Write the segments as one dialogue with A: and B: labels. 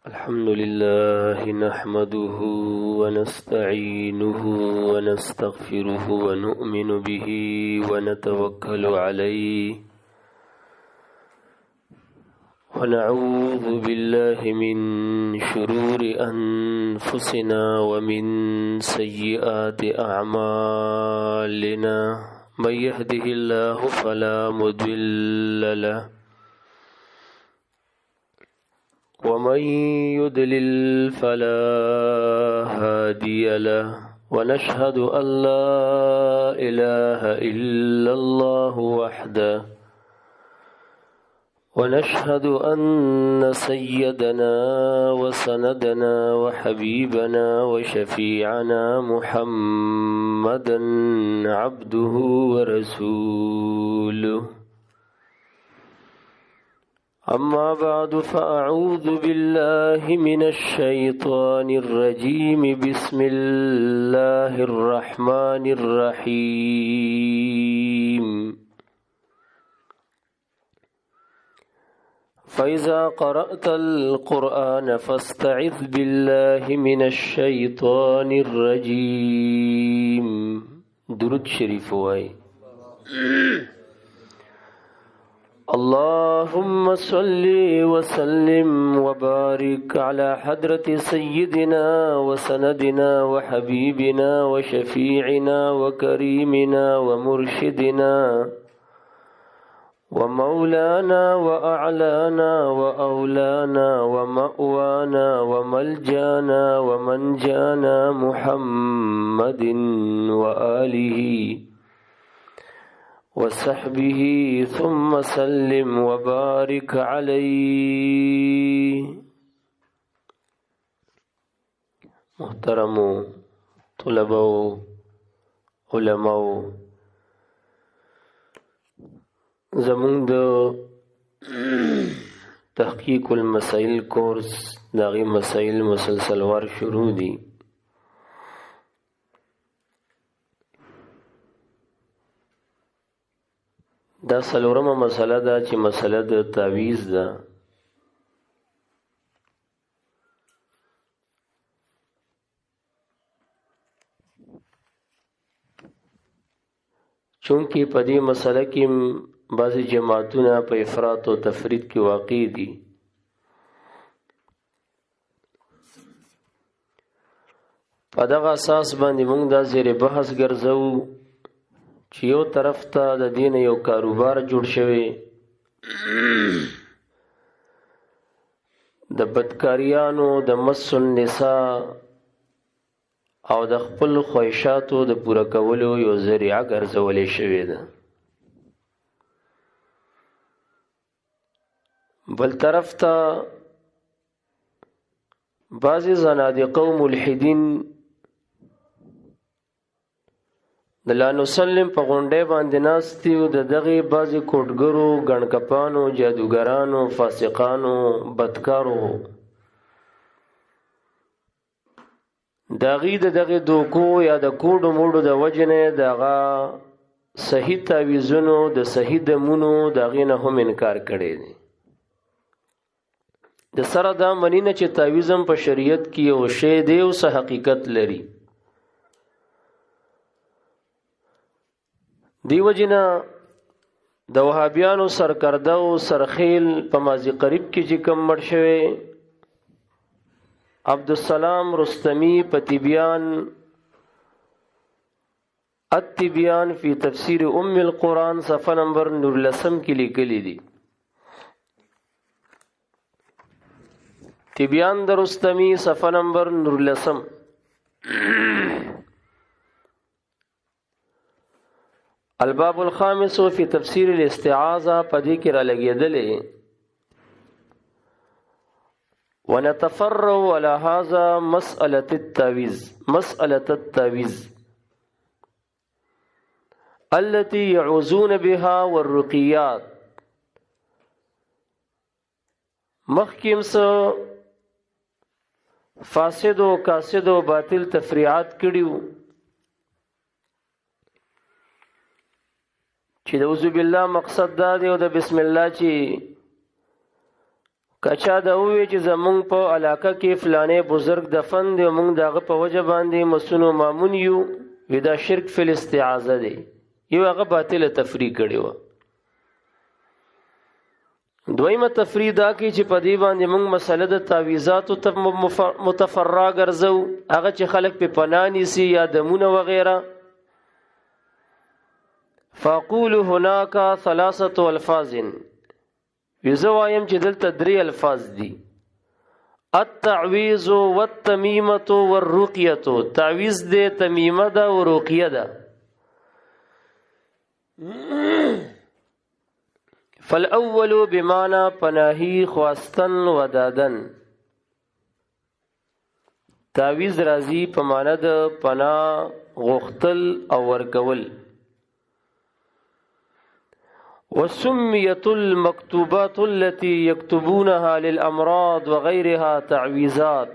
A: الحمد لله نحمده ونستعينه ونستغفره ونؤمن به ونتوكل عليه ونعوذ بالله من شرور أنفسنا ومن سيئات أعمالنا من يهده الله فلا مضل له ومن يضلل فلا هادي له ونشهد أن لا إله إلا الله وحده ونشهد أن سيدنا وسندنا وحبيبنا وشفيعنا محمدا عبده ورسوله أما بعد فأعوذ بالله من الشيطان الرجيم بسم الله الرحمن الرحيم فإذا قرأت القرآن فاستعذ بالله من الشيطان الرجيم درود شريف واي اللهم صل وسلم وبارك على حضرة سيدنا وسندنا وحبيبنا وشفيعنا وكريمنا ومرشدنا ومولانا وأعلانا وأولانا ومأوانا وملجانا ومنجانا محمد وآله وصحبه ثم سلم وبارك عليه. محترم طلباء علماء زمون د تحقیق المسائل کورس داغی مسائل مسلسل وار شروع دی. دا څلورمه مسله ده چې مسله د تعویض ده. چونکه په دې مسله کې بعضې جماعتونه په افراط او تفرید کې واقع دي. په دغه اساس باندې موږ دا زیر بحث ګرځو چې یو طرف ته د دین یو کاروبار جوړ شوی د بدکاریانو د مس النساء او د خپل خواهشاتو د پوره کولو یو ذریعه ګرځولې شوې ده. بل طرف ته بعضې زنادقه او ملحدین د لا نسلم په غونډې باندې ناستي او د دغې بعضې کوټګرو ګڼکپانو جادوګرانو فاسقانو بدکارو د هغې د دغې دوکو یا د کوډو موډو د وجې نه د هغه صحیح تعویضونو د صحیح دمونو د هغې نه هم انکار کړی دی. د سره دا مني نه چې تعویض هم په شریعت کې یو شی دی او څه حقیقت لري. دیو جنا د وهابیانو سرکرده او سرخیل په ماضی قریب کې چې کم مړ شوی عبدالسلام رستمی په تبیان التبیان فی تفسیر ام القرآن صفحه نمبر 19 کې لیکلی دی. تبیان د رستمی صفحه نمبر 19 الباب الخامس فی تفسیر الاستعاذہ پدې کې را لګېدلې ونتفرع على هذا مسألة التعویض التي يعوذون بها والرقيات. مخکیم سو فاسد و کاسد و باطل تفریعات کړیو چې د اعوذ بالله مقصد دا دی او د بسم الله چې کچا دا وی چې زمونږ په علاقه کې فلانه بزرگ دفن دی مونږ دغه په وجه باندې مسونو مامون یو ودا شرک فی الاستعاذه دی یو هغه باطل تفریق کړي و دویمه تفریق دا کې چې په دی باندې مونږ مسله د تعویذات او متفرع ګرځو هغه چې خلق په پنانی سي یا دمونه وغیرہ فاقول هناك ثلاثه الفاظ یزوایم چې دلته درې الفاظ دي التعویذ والتمیمه والرقیه تعویذ دې تمیمه ده او رقیه ده فالاول بمعنى پناهی خواستن ودادن تعویذ راضی په معنی د پناه غختل او ورکول وسميت المكتوبات التي يكتبونها للأمراض وغيرها تعويذات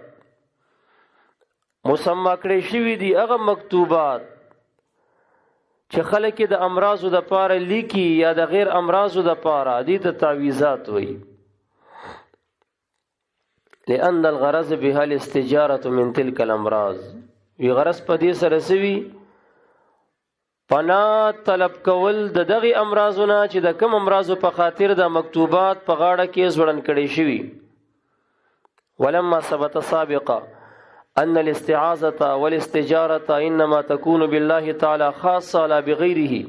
A: مسمى کړي شوی دي هغه مکتوبات چې خلک د امراضو د پاره لیکي یا د غیر امراضو د پاره دي ته تعویذات وي لأن الغرض بها الاستجارة من تلك الأمراض وی غرض په دې سره سوي پنا طلب کول د دغه امراضونه چې د کم امراضو په خاطر د مکتوبات په غاړه کې زړن کړي شوی ولما ثبت سابقا ان الاستعاذة والاستجارة انما تكون بالله تعالى خاصه لا بغيره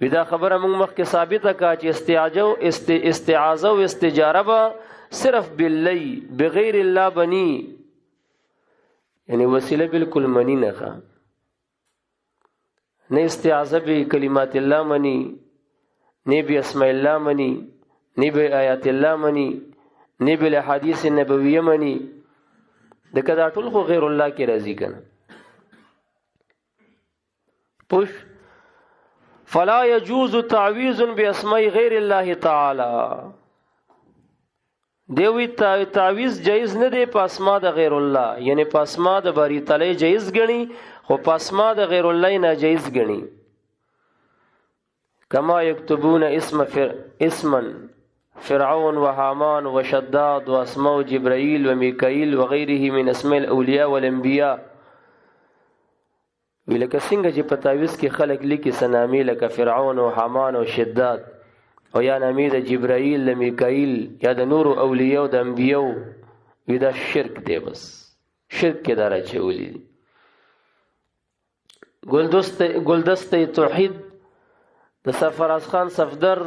A: ودا خبره موږ مخکې ثابته کا چې استعاذه او استجاره به صرف بالله بغیر الله بني یعنی وسیله بالکل منی نه نه استعاذه به کلمات الله منی نه به اسماء الله منی نه به آیات الله منی نه به احادیث نبویه منی دغه دا ټول خو غیر الله کې راضی کنه پوش فلا يجوز تعويذ باسماء غیر الله تعالی دیوی تعویذ جایز نه دی په اسماء د غیر الله یعنی په اسماء د باری تعالی جایز غنی خو په اسماء د غیر الله ناجایز غنی کما یكتبون اسما فرعون وهامان وشداد واسماء جبرائيل وميكائيل وغيره من اسماء الاولیاء والانبیاء ولکه څنګه چې په تعویذ کې خلق لیکي سنامي لکه فرعون او حامان او شداد او یا نامې د جبرائیل د میکائیل یا د نور اولیاء او د انبیاء وی دا شرک دی بس شرک کې دارا چولې ګلدسته توحید د سرفراز خان صفدر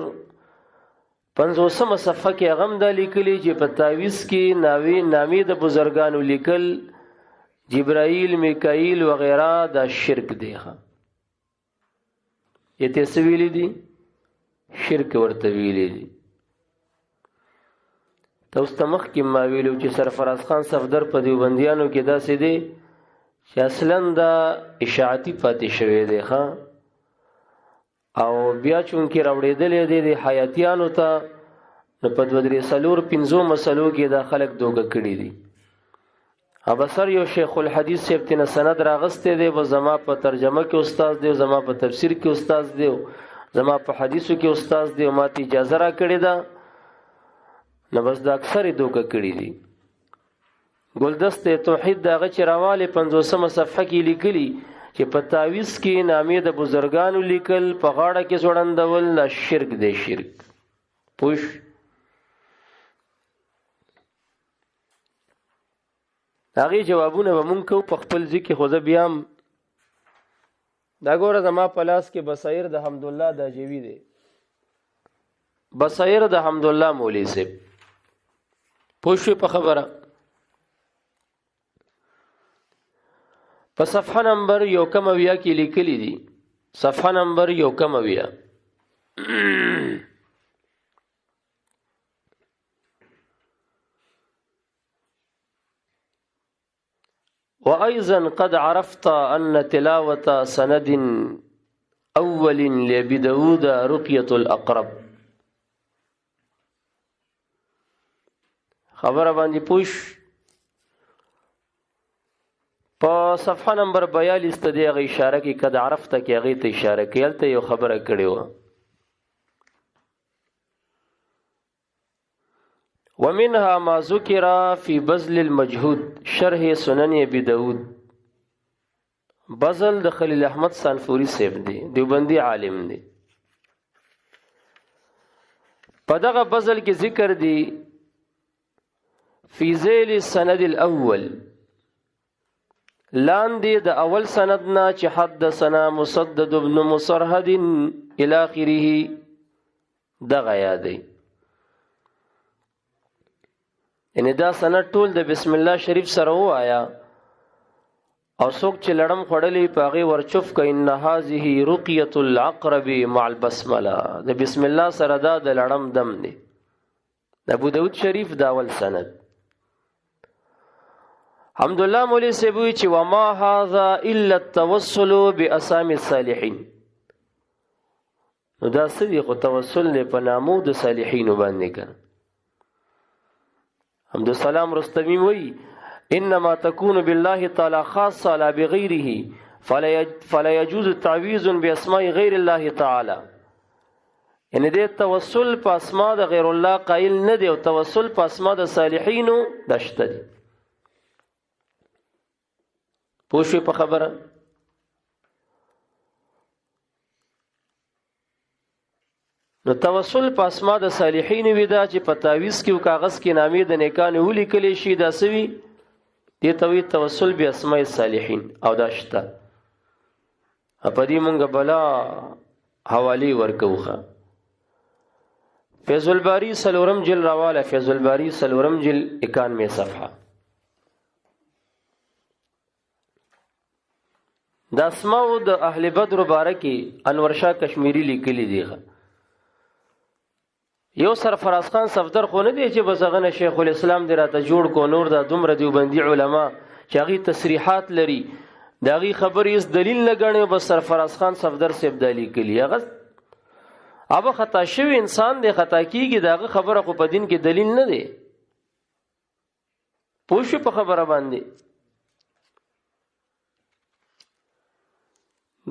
A: 500 صفحه کې غم د لیکلي چې په تعویذ کې نامې د بزرګانو لیکل جبرائیل میکائیل وغیرہ دا شرک دی ښه یته سویل دي شرک ورته ویلې دي تاسو مخ کې ما ویلو چې سرفراز خان صفدر په دیوبندیانو کې داسې دی چې اصلا دا اشاعتی پاتې شوی دی ښا او بیا چون کې راوړېدلې دي د حیاتیانو ته نو په 2-3-4-5 مسلو کې دا خلک دوګه کړی دي ابصر یو شیخ الحدیث صاحب تنه سند راغسته دی و زما په ترجمه کې استاد دی زما په تفسیر کې استاد دی زما په حدیثو کې استاد دی او ماته اجازه را کړې ده نو بس دا اکثر دوکه کړی دي ګلدسته توحید دغه چرواله 500 صفحه کې لیکلي چې په تعویذ کې نامې د بزرګانو لیکل په غاړه کې ځوړندول لا شرک دی شرک پوش هغه جوابونه به مونږ کو په خپل ځکه خو زه بیام دا ګوره زما په لاس کې بصیر د حمدالله د جوی دی بصیر د حمدالله مولوی صاحب پوښ په خبره په صفحه نمبر 1 کې لیکلي دي صفحه نمبر 1 وأيضا قد عرفت أن تلاوة سند أول لأبي داود رقية الأقرب خبر باندې پوش په صفحه نمبر 42 ته دی غي اشاره کې قد عرفت کې غي ته اشاره کېلته یو خبره کړې و ومنها ما ذکر فی بذل المجهود شرح سنن ابی داود. بذل د خلیل احمد سانفوری صاحب دی، دیوبندی عالم دی. په دغه بذل کې ذکر دی فی ذیل السند الاول، لاندې د اول سند نه چې حدثنا مسدد بن مصرهد الى اخره دغه یادی. یعنی دا سند ټول د بسم الله شریف سره وایا او څوک چې لړم خوړلې پاغي ورچف ک ان هذه رقیه العقرب مع البسمله، د بسم الله سره دا د لړم دم دی. د ابو داود شریف دا اول سند. حمدالله مولی سیبوی چې وما هذا الا التوسل باسامي الصالحین. نو دا سدي خو توسل نه په نامو د صالحین باندې کړه. حمدالسلام رستمی وی انما تكون بالله تعالى خاصه لا بغيره فلا يجوز التعويذ باسماء غير الله تعالى. یعنی دې توسل په اسماء د غیر الله قائل نه دی او توسل په اسماء د صالحینو دشته دی. پوښې په خبره. نو توسل په اسماء د صالحین وی دا چې په تعویذ کې او کاغذ کې نامې د نیکانو ولیکل شي دا سوي دې توي توسل به اسماء الصالحین او داشته. په دې مونږ بلا حوالی ورکوخه. فیض الباری سلورم جل رواله، فیض الباری سلورم جل 91 صفحه. د اسماء د اهل بدر مبارکی انور شاه کشمیری لیکلی دی. یو سرفراز خان صفدر خو نه دی چې بزغنه شیخ الاسلام دی راته جوړ کو، نور دا دومره دیوبندی علما چې هغه تصریحات لري داغي خبرې اس دلیل نه غني. بس سرفراز خان صفدر سیب دلی کلی هغه اب خطا شوی انسان دی، خطا کیږي، داغه خبره خو په دین کې دلیل نه دی. پوښ په خبره باندې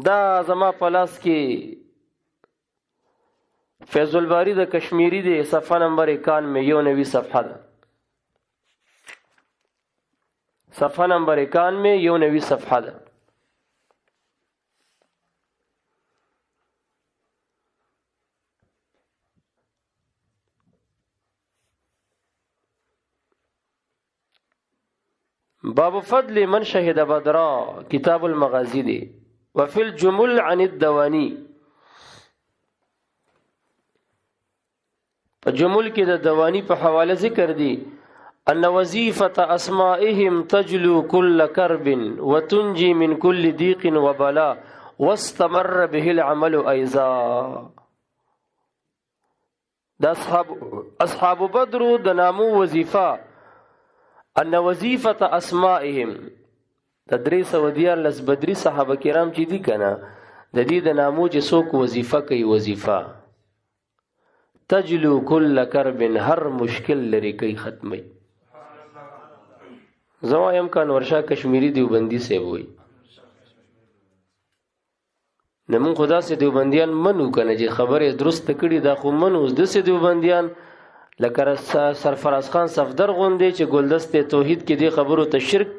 A: دا زما پلاس کې فیض الباری د کشمیری دی صفحه نمبر 91 صفحه ده. صفحه نمبر 91 صفحه ده. باب فضل من شهد بدرا کتاب المغازی دی. وفي الجمل عن الدواني، په جمل کې د دوانی په حواله ذکر دی ان وظیفه اسمائهم تجلو كل كرب وتنجي من كل ضيق وبلاء واستمر به العمل ايضا. د اصحاب بدر د نامو وظیفه ان وظیفه اسمائهم تدریس و دیار لس بدری صحابه کرام چې دي کنه د دې د نامو چې څوک وظیفه کوي وظیفه تجلو کل کرب هر مشکل لري کوي ختمي. زوایم کان ورشا کشمیری دیوبندی سے وای نمون خدا سے دیوبندیان منو کنه چې خبره درست کړي دا خو منو د سه دیوبندیان لکه سرفراز خان صفدر غوندي چې ګلدسته توحید کې دی خبرو ته شرک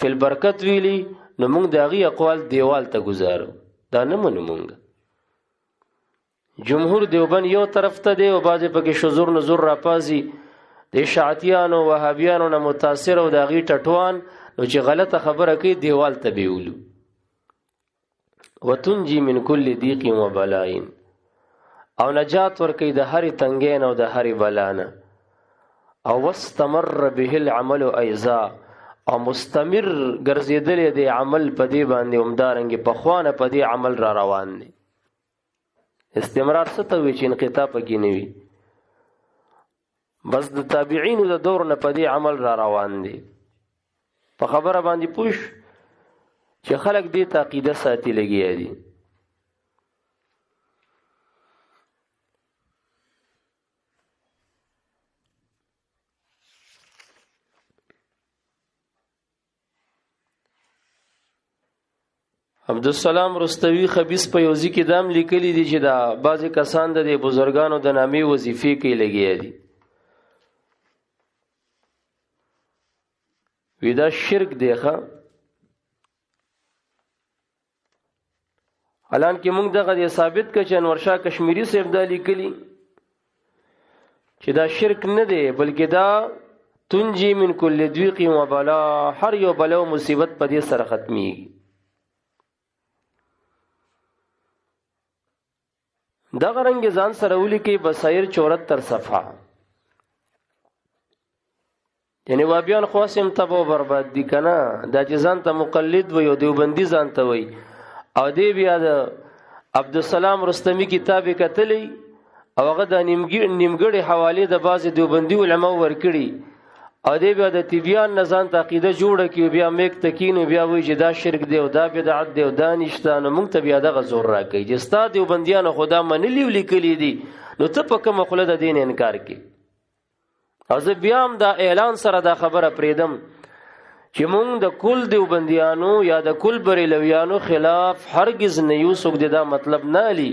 A: فل برکت ویلی نو موږ داغي اقوال دیوال ته گزارو دا نه منو. موږ جمهور دیوبند یو طرف ته دی او بعضې پکې شذور نذور راپازي د شاعتیانو وهابیانو نه متاثر او داغي ټټوان نو چې غلطه خبره کوي دیوال ته بیولو. وتنجي من كل ضيق وبلاء او نجات ورکي د هرې تنګین او د هرې بلانه. او واستمر به العمل ايضا او مستمر ګرځیدل دی عمل په دې باندې عمدارنګ په خوانه په دې عمل را روان دي. استمرار څه ته وی چې انقطاع پکې نه وي، بس د تابعینو د دور نه په دې عمل را روان دي. په خبره باندې پوښ چې خلک دې ته عقیده ساتي لګي دي. عبدالسلام رستوی خبیث په یوزی کې دام لیکلی دي چې دا بعضی کسان د بزرګانو د نامې وظیفې کې لګي دي. وی دا شرک دی ښه. حالانکه موږ دغه ثابت کړ چې انور شاه کشمیری صاحب دا لیکلي چې دا شرک نه دی بلکې دا تنجي من کل ضيق و بلا، هر یو بلا او مصیبت په دې سره ختميږي. دغه رنګ ځان سره ولیکي بصائر 74 صفحه. یعنی وابیان خواسم تبا و برباد دی کنه، دا چې ځان ته مقلد وي او دیوبندي ځان ته وي، او دی بیا د عبدالسلام رستمی کتاب کتلی او هغه د نیمګړي حواله د بعض دیوبندي علما ورکړي، او دی بیا د تبیان نزان ته عقیده جوړه کی، بیا میک تکینو بیا وی چې دا شرک دی او دا بدعت دی او دا نشته. نو موږ ته بیا دغه زور راکړي چې ستا دیوبندیانو خدا منلی ولیکلی دي، نو ته په کومه خوله د دین انکار کوي؟ او زه بیا هم دا اعلان سره دا خبره پریدم چې مونږ د کل دیوبندیانو یا د کل بریلویانو خلاف هرگز نه یو څوک دا مطلب نه علی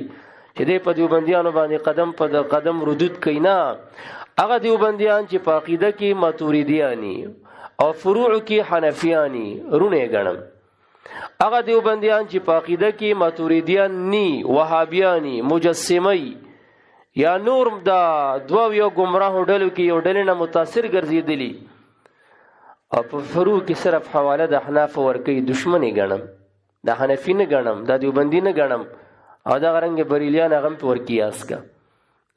A: چې دې په دیوبندیانو باندې قدم په قدم ردود کینا. هغه دیوبندیان چې په عقیده کې ماتوریدیانی او فروع کې حنفیانی رونه غنم، هغه دیوبندیان چې په عقیده کې ماتوریدیان ني، وهابیانی، مجسمی یا نور دا دوه یو گمراه ډلو کې یو ډلې نه متاثر ګرځېدلی او په فروع کې صرف حواله د احناف ورکې دشمنی غنم، د حنفی نه غنم، د دیوبندی نه غنم، او دا غرنګ بریلیان هغه په ورکیاس کا.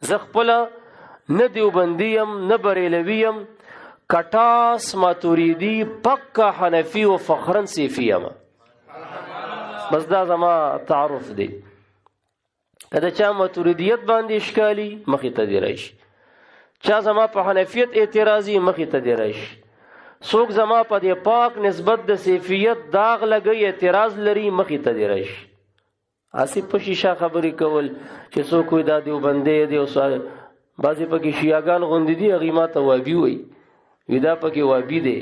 A: زه خپل نه دیوبندیم نه بریلویم، کټاس ماتوریدی پکا حنفی او فخرن صفیم. بس دا زما تعارف دی. کله چا ماتوریدیت باندې اشکالی مخې ته دی راشي، چا زما په حنفیت اعتراضی مخې ته دی راشي، څوک زما په دې پاک نسبت د صفیت داغ لګي اعتراض لري مخې ته دی راشي. اسی په شیشه خبرې کول چې څوک وي دا دیوبندی دی او بعضې پکې شیعاګان غوندې دي هغې ما ته وابي وایي، وي دا پکې وابي دی،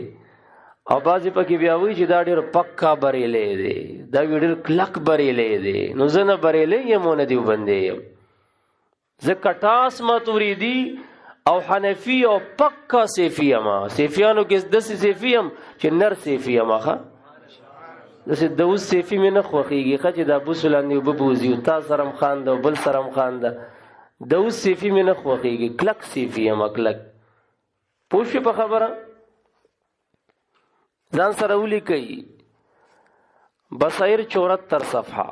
A: او بعضې پکې بیا وایي چې دا ډېر پکا بریلی دی، دا وی ډېر کلک بریلی دی. نو زه نه بریلی یم او نه دیوبندی یم، زه کټاس ماتوریدي او حنفی او پکا صفی یم. صفیانو کې داسې صفی یم چې نر صفی یم، ښه داسې دوس صفی مې نه خوښېږي ښه چې دا بوس لاندې اوبه بوځي او تا سره هم خانده او بل سره هم خانده، دوس صفی مې نه خوښېږي، کلک صفی یم کلک. پوه شوې په خبره؟ ځان سره ولیکئ بصائر 74 صفحه.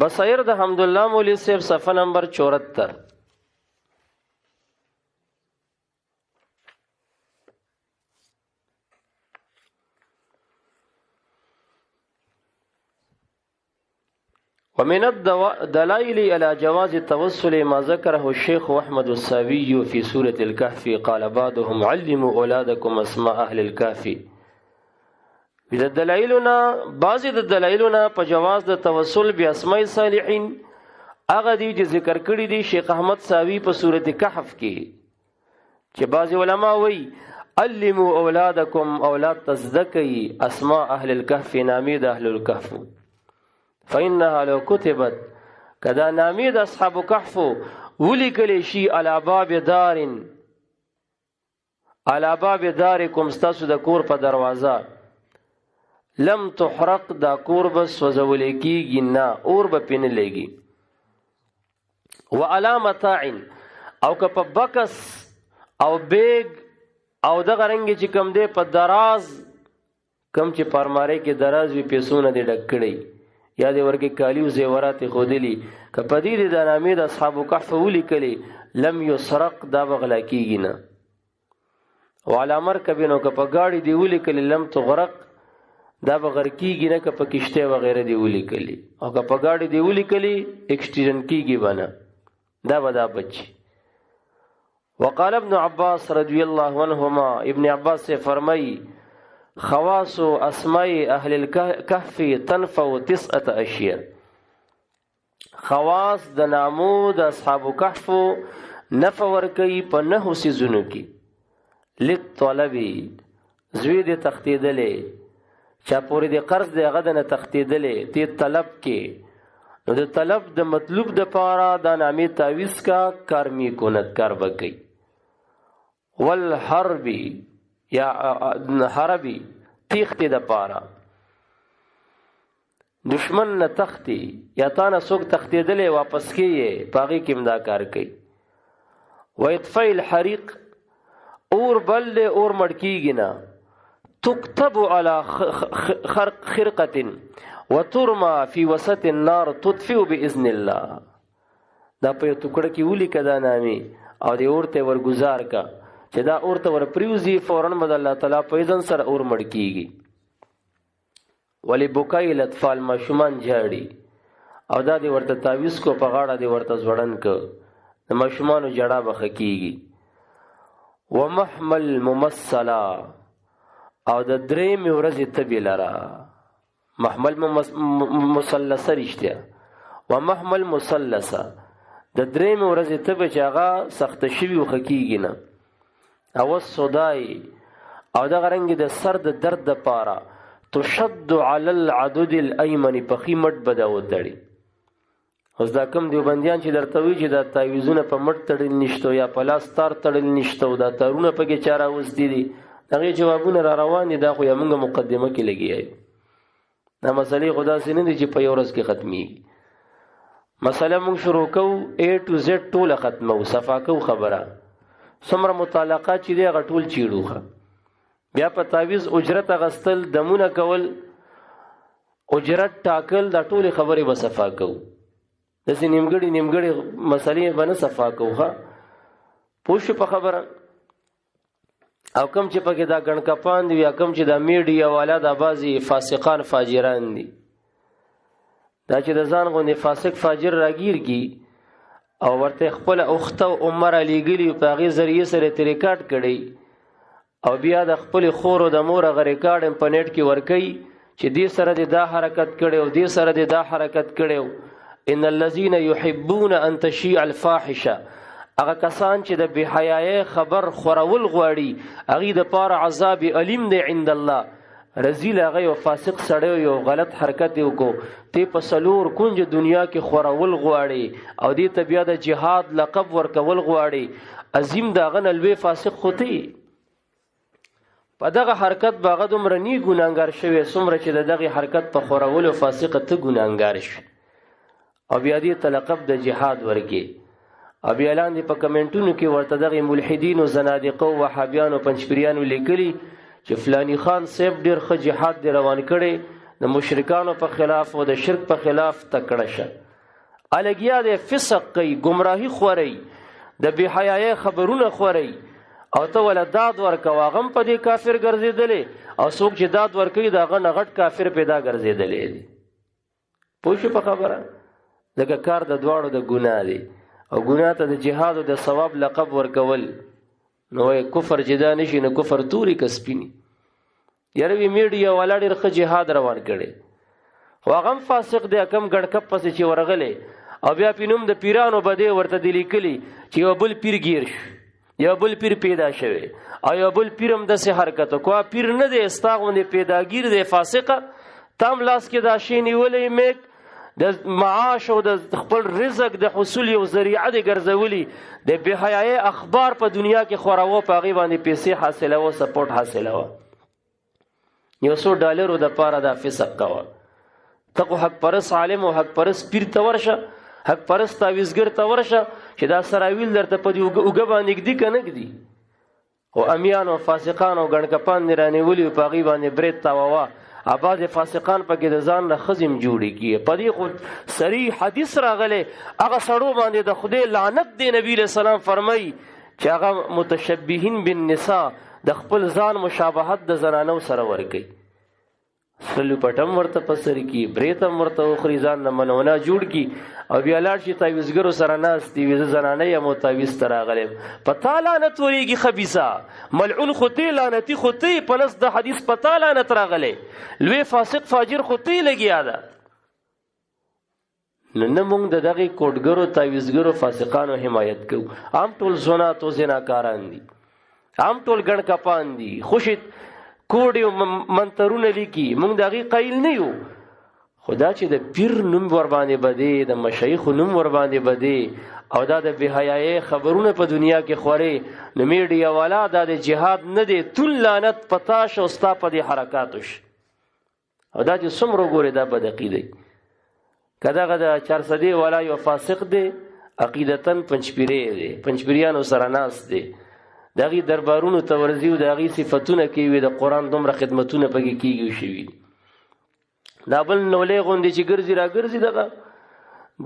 A: بصائر د حمدالله مولوی صاحب صفحه نمبر 74. ومن الدلائل على جواز التوسل ما ذكره الشيخ أحمد الساوي في سورة الكهف قال بعضهم علموا أولادكم أسماء أهل الكهف. د دلایلنا بعضی د دلایلنا په جواز د توسل بیا اسماء صالحین هغه دی چې ذکر کړی دی شیخ احمد ساوی په سورۃ کهف کې، چې بعضی علما وایي علموا اولادکم، اولاد تزدکی اسماء اهل الكهف، نامی د اهل الكهف، فانها لو كتبت کدا نامی د اصحاب کهف ولیکل شي علی باب دارن، علی باب دارکم، ستاسو د کور په دروازه، لم تحرق دا کور بس وزولی کیگی نا اور با پین لگی، و علامتاعن او که پا بکس او بیگ او دا غرنگی چی کم دے پا دراز کم چی پارمارے کی دراز وی پیسون دے ڈکڑی یا دے ورکی کالی و زیورات خودلی که پا دید دا نامی دا اصحابو کحف اولی کلی لم یسرق دا بغلا کیگی نا، و علامر کبینو که پا گاڑی دی اولی کلی لم تغرق دا بغیر کیږي نه که په کشته وغیره دی ولیکلی، او که په گاډي دی ولیکلی اکسیډنټ کیږي بنا دا بدا بچي. وقال ابن عباس رضی الله عنهما، ابن عباس سے فرمائی خواص اسماء اهل الكهف تنفع 9 اشیاء، خواص د نامو د اصحاب کهف نفع ورکي په 9 سيزونو کې، للطلبي زوی د تختیدلې چا پوری دی قرض دی هغه نه تختیدلې تی طلب کې، نو د طلب د مطلوب د پاره د نامې تعویز کا کار می کونت کار وکي. والحرب یا حربی تیختی د پارا دشمن نه تختی یا تا نه څوک تختیدلې واپس کیې پاغي کې امدا کار کوي. و اطفاء الحریق اور بل اور مړکیږي نه تكتب على خرقة وترمى في وسط النار تطفئ باذن الله. دا په ټوکړه کې ولي کدا نامي او د اورته ورګزار کا چې دا اورته ور پریوزي فورن مد الله تعالی په ځن سره اور مړکیږي. ولی بوکای الاطفال ماشومان جاړي او دا دی ورته تعویز کو په غاړه دی ورته ځوړن ک د ماشومانو جړه بخکیږي. ومحمل ممثلا او د درې می ورځې تبی لرا محمل مثلثه رښتیا ومحمل مثلثه د درې می ورځې تبی چې هغه سخت شوی وخکیږي نه او صدای او د غرنګ د سر د درد د پاره تشد علی العدد الایمن په خیمت بداو تړي. اوس دا کم دیوبندیان چې درته وی چې دا تعویذونه په مټ تړل نشته یا په لاس تار تړل نشته او دا تارونه پکې چاره اوس دي دغه جوابونه را روان دي. دا خو یمنګه مقدمه کې لګیای دا مسلې خدا سي نه دي چې په یو ورځ کې ختمي. مسله موږ شروع کوو A to Z ټوله ختمو صفا کو خبره څومره متعلقات چې دی هغه ټول چیړوخه بیا په تعویذ اجرت غستل دمونه کول اجرت ټاکل دا ټول خبره به صفا کو دسې نیمګړي مسلې به نه صفا کوه پوښ په خبره. او کم چې پکې دا ګڼکپان دي یا کم چې دا میډیا والا دا بازي فاسقان فاجران دي دا چې د ځان غوندې فاسق فاجر راګیر کی او ورته خپل اخته او عمر علی ګلی په هغه ذریعہ سره ریکارډ کړي او بیا د خپل خور او د مور غ ریکارډ په نت کې ورکي چې دې سره دا حرکت کړي او دې سره دا حرکت کړي. ان الذين يحبون ان تشيع الفاحشه هغه کسان چې د بحیاي خبر خورول غواړي هغه د پاره عذاب الیم دی عند الله. رزیل هغه او فاسق سړی یو غلط حرکت وکړو ته په سلور کنج دنیا کې خورول غواړي او دې ته بیا د جهاد لقب ورکول غواړي عظیم داغه نلوي فاسق خوتی په دغه حرکت باغه دومره نی ګناګار شوی څومره چې دغه حرکت په خورول او فاسق ته ګناګار شي او بیا دې ته لقب د جهاد ورکي. او بیا لاندې په کمنټونو کې ورته دغه ملحدین او زنادقه او وهابیان او پنځپریان لیکلي چې فلانی خان صاحب ډیر ښه جهاد دی روان کړي د مشرکانو په خلاف او د شرک په خلاف تکړه شه الګیا د فسق کوي گمراهي خوري د بی حیاي خبرونه خوري او ته ولداد ورکوا غم په دې کافر ګرځیدلې او څوک چې داد ورکوي دا غن غټ کافر پیدا ګرځیدلې. پوه په خبره دغه کار د دواړو د ګناه دی او ګناه ته د جهاد او د ثواب لقب ورکول نو کفر جدا نشي نه کفر توري کسپینی یروي میډیا والا ډېر ښه جهاد روان کړي خو هغه فاسق دی کم ګړکپ پسې چې ورغلې او بیا پینوم د پیرانو بده ورته دی لیکلي چې یو بل پیر گیر شو یو بل پیر پیدا شوی او یو بل پیرم د سه حرکت کو پیر نه دی استاغونه پیداگیر دی فاسقه تام لاس کې دا شی نیولې میک د معاش او د خپل رزق د حصول یو ذریعہ د ګرځولي د بهایي اخبار په دنیا کې خوراوه په غي باندې پیسې حاصله او سپورټ حاصله و $100 د پاره د فسق کوا ته حق پرس عالم او حق پرس پیر تورشه حق پرس تعویذګر تورشه چې دا سراویل درته په دی وګ باندې کدي کنه کدي او امیان او فاسقان او ګڼکپان نرانه ولي په غي باندې برید تاوا اباز فاسقان په کې د ځان نه خزم جوړي کی په دې خو صریح حدیث راغله هغه سړو باندې د خدای لعنت دی. نبی له سلام فرمای چې هغه متشبهین بالنساء د خپل ځان مشابهت د زنانو سره ورګي سلو پټم ورته پسر کی بریتم ورته اخري ځان نه منونه جوړ کی او بیا لاړ شي تعویذګرو سره ناس دی وز زنانه یا متعویذ تر غلب پتا لعنت وريږي خبيثه ملعون خطي لعنتي خطي پنس د حدیث پتا لعنت راغله لوی فاسق فاجر خطي لګیا ده نن موږ د دغه کوډګرو تعویذګرو فاسقانو حمایت کوو عام ټول زنات او زناکاران دي عام ټول ګڼ کپان دي خوشت کوډي منترونه لیکي موږ دغه قایل نه یو خدا چې د پیر نوم ور باندې بده د مشایخ نوم ور باندې بده او دا د بهایي خبرونه په دنیا کې خوري نو میډیا والا دا د جهاد نه دی تل لعنت پتا شو ستا په دې حرکاتوش او دا چې څومره ګوره دا بد عقیده کدا غدا 400 والا یو فاسق دی عقیدتن پنځپیری دی پنځپیریانو سره ناس دی دغه دربارونو تورزی او دغه صفاتونه کوي د قران دومره خدمتونه پکې کیږي شوی دا بل نولې غوندي چې ګرځي را ګرځي دغه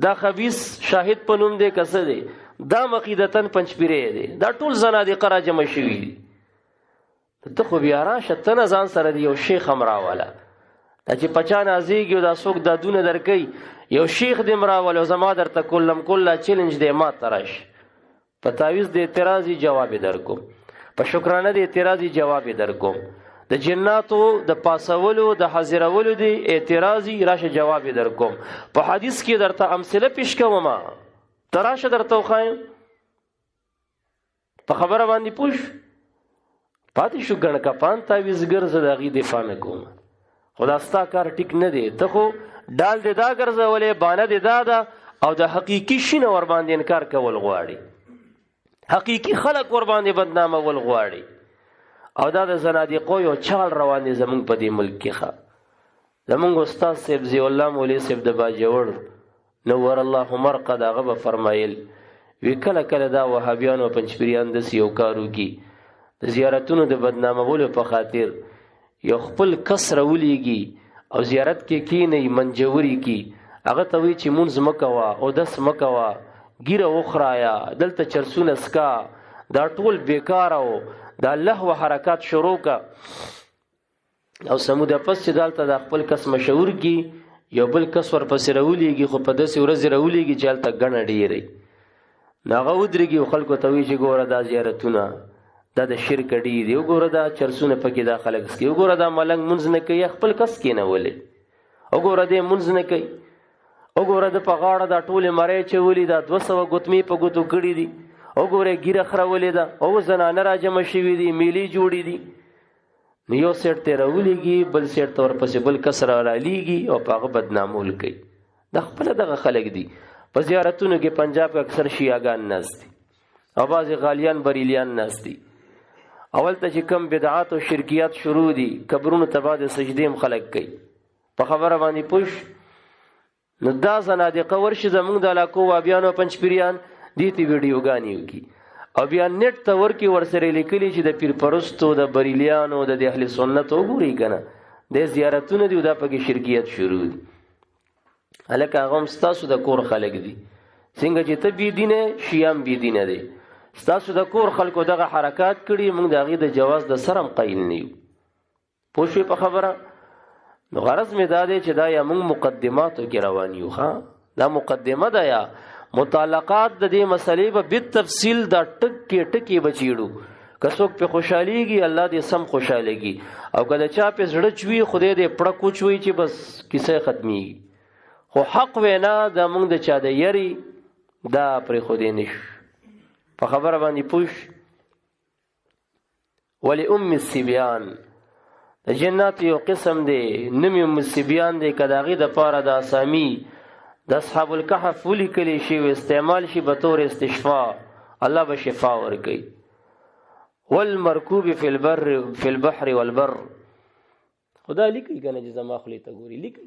A: دا خبيث شاهد په نوم دی کسه دی دا عقیدتن پنځپیری دی دا ټول زنادقه را جمع شوی دي ته خو بیا را شتنه ځان سره دی یو شیخ امراواله چې پچا نازیږي دا څوک د دونه درکې یو شیخ دې مراول زما درته کلم کله چیلنج دې ما ترش په تعویذ د اعتراضي جواب درکوم په شکرانه د اعتراضي جواب درکوم د جناتو د پاسولو د حاضرولو د اعتراضي راشه جواب درکوم په حدیث کې درته امثله پیش کوم تراشه درته وخایم په خبره باندې پوښ پاتې شو ګڼ کپان تعویذګر زداغي دفاع نه کوم خدا ستا کار ټیک نه دی ته خو ډال دې دا ګرځولې بانه دې دا او د حقيقي شینه ور باندې انکار کول غواړي حقيقي خلق ور باندې بدنامه ول غواړي او دا د زنادقو یو چال روان دي زمونږ په دې ملک کې ښه زمونږ استاد صاحب ضیاء الله مولوی صاحب د باجوړ نور الله مرقد هغه به فرمایل وی کله کله دا وهابیان او پنځپیریان د سیو کارو کی د زیارتونو د بدنامولو په خاطر یو خپل کسر ولېږي او زیارت کې کینې منجوري کی هغه ته وی چې مونږ مکوا او دس مکوا ګیره وخرایا دلته چرسونه سکا دا ټول بیکار او دا لهو حرکات شروع کا او سموده پس چې دالته د خپل کس مشهور کی یو بل کس ور پسې راولېږي خو په داسې ورځ راولېږي چې هلته ګڼه ډېرې ناغه ودرېږي او خلکو ته وایي چې ګوره دا زیارتونه دا د شرک ډېر دی وګوره دا چرسونه پکې دا خلک سکي وګوره دا ملنګ مونځ نه کوي خپل کس کېنولې وګوره دې مونځ نه کوي وګوره د په غاړه دا ټولې مرۍ چولې دا 200 ګوتمې په ګوتو کړي دي وګوره ګیره خرولې ده او زنانه را جمع شوي دي میلې جوړې دي نو یو سیټ ته راولېږي بل سیټ ته ورپسې بل کس رالیږي او په هغه بدنامول کوي دا خپله دغه خلک دي په زیارتونو کې پنجاب کې اکثر شیعاګان ناست دي او بعضې غالیان بریلیان ناست دي اول ته چې کم بدعات او شرکیات شروع دي قبرونو ته بعد سجدې هم خلک کوي په خبره باندې پوښ نو دا زنادقه ورشي زمونږ د علاقو وابیانو پنځپیریان دې ته ویډیوګانې وکړي او بیا نیټ ته ورکې ورسره لیکلي چې د پیر پرستو د بریلیانو د اهل سنت وګورئ که نه د زیارتونه دي او دا پکې شرکیت شروع دي هلکه هغه هم ستاسو د کور خلک دي څنګه چې ته بېدینه شیام بېدینه دی ستاسو د کور خلکو دغه حرکات کړي موږ د هغې د جواز د سره هم قایل نه یو پوه شوې په خبره نو غرض مې دا دی چې دا یا موږ مقدماتو کې روان یو ښه دا مقدمه ده یا متعلقات د دې مسلې به بالتفصیل دا ټکې ټکې بچیړو که څوک پې خوشحالېږي الله دې سم خوشحالېږي او که د چا پې زړه چوي خدای دې پړه کوچوي چې بس کیسه ختمیږي خو حق وینا دا موږ د چا د یری دا پرېښودی نشو په خبره باندې پوښ ولی ام الصبیان د جنات یو قسم دی نوم ام الصبیان دی که د هغې دپاره د اسامي د اصحاب الکهف ولیکلی شي او استعمال شي به طور استشفاء الله به شفا ورکوي والمرکوب فی البحر والبر خدا لیکي که نه چې زما خولې ته ګوري لیکي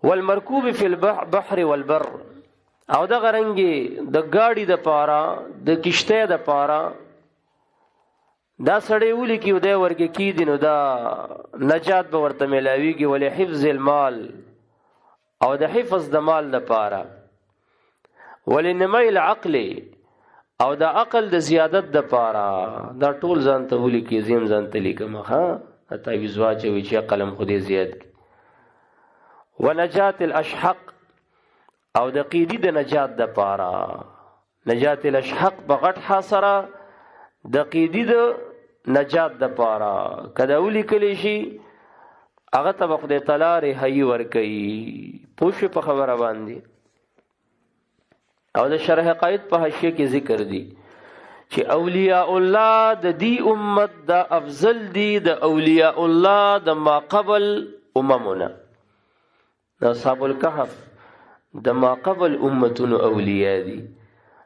A: والمرکوب فی البحر والبر او دغه رنګې د ګاډي دپاره د کشتۍ دپاره دا سړی ولیکي او دی ورکې کیدي نو دا نجات به ورته میلاویږي ولحفظ المال او د حفظ د مال دپاره ولنمي العقل او د عقل د زیادت دپاره دا ټول ځان ته ولیکي زیم ځان ته لیکم ښه تعویذ واچوي چې عقل هم خدای زیات کړي ونجات الاشحق او د قیدی د نجات دپاره نجات الاشحق په غټ حاصره د قیدی د نجات دپاره که دا ولیکلی شي هغه ته به خدای تعالی رهایي ورکوي پوه شوې په خبره باندې او د شرح قاید په حاشیه کې ذکر دی چې اولیاء الله د دې امت دا افضل دي د اولیاء الله د ما قبل اممونه د اصحاب الکهف د ما قبل امتونو اولیاء دي،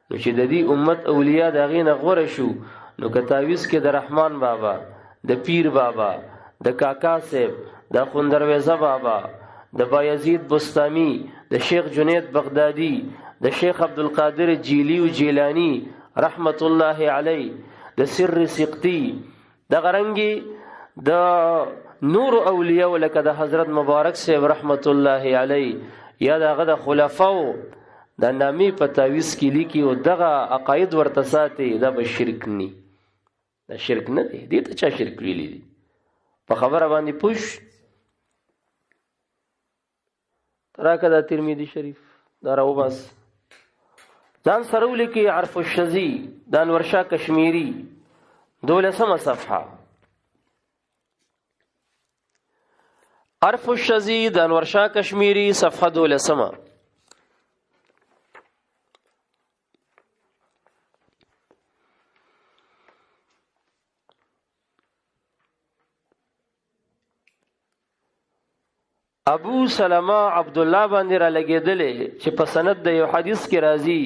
A: نو چې د دې امت اولیاء د هغې نه غوره شو، نو که تعویض کې د رحمان بابا، د پیر بابا، د کاکا صاحب، د خوندرویزه بابا، د بایزید بستامی، د شیخ جنید بغدادي، د شیخ عبدالقادر جیلی و جیلانی رحمت الله علی، د سر سقطی، د غرنګي د نور اولیاء لکه د حضرت مبارک صاحب رحمت الله علی، یا دغه د خلفاو د نامې په تعویض کې لیکي او دغه عقاید ورته ساتي، دا به شرک ني، دا شرک نه دی. دې ته چا شرک ویلی دي؟ په خبره باندې پوښ تراکه د ترمذی شریف دا راوباس ځان سره ولیکي. عرف الشذی د انور شاه کشمیری 12 صفحه. عرف الشذی د انور شاه کشمیری صفحه 12. ابو سلمہ عبدالله باندې را لګېدلې چې په سند د یو حدیث کې راځي،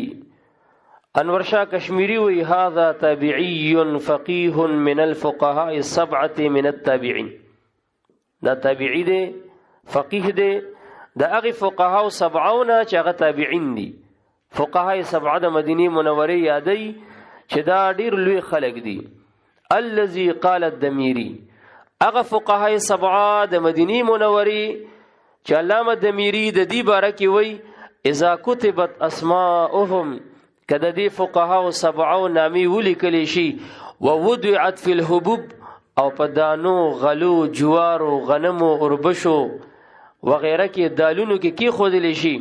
A: انور شاه کشمیری وی هذا تابعی فقیه من الفقهاء السبعه من التابعین، دا تابعی دی، فقیه دی، د هغې فقهاو سبعونه چې هغه تابعین دي. فقهای سبعه د مدینې منورې یادی چې دا ډیر لوی خلک دي. الذي قال الدمیری، هغه فقهای سبعه د مدینې منورې چې علامه دمیری د دې باره کې وی اذا كتبت اسماءهم، کده دې فقهاو سبعو نامې ولیکلی شي، ووضعت فی الحبوب، او په دانو، غلو، جوارو، غنمو، اوربشو وغیره کې دالونو کې کېښودلی شي،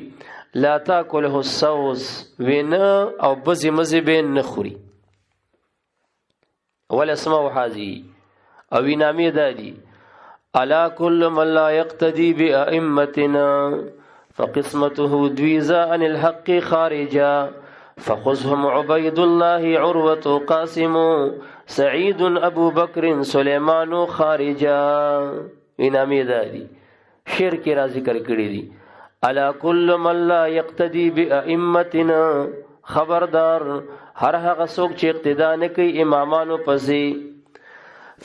A: لا تاکله السوس، وینه او بزې مزې به نه خوري. والاسماء هذه، او نامې دا دي: الا كل من لا يقتدي بأئمتنا فقسمته دويزا عن الحق خارجا، فخذهم عبيد الله عروة قاسم سعيد ابو بکر سلیمان خارجا. انامي دادي شعر کې را ذکر کړی دي. الا كل من لا يقتدي بأئمتنا، خبردار هر هغه څوک چې اقتدا نه کوي امامانو پسې،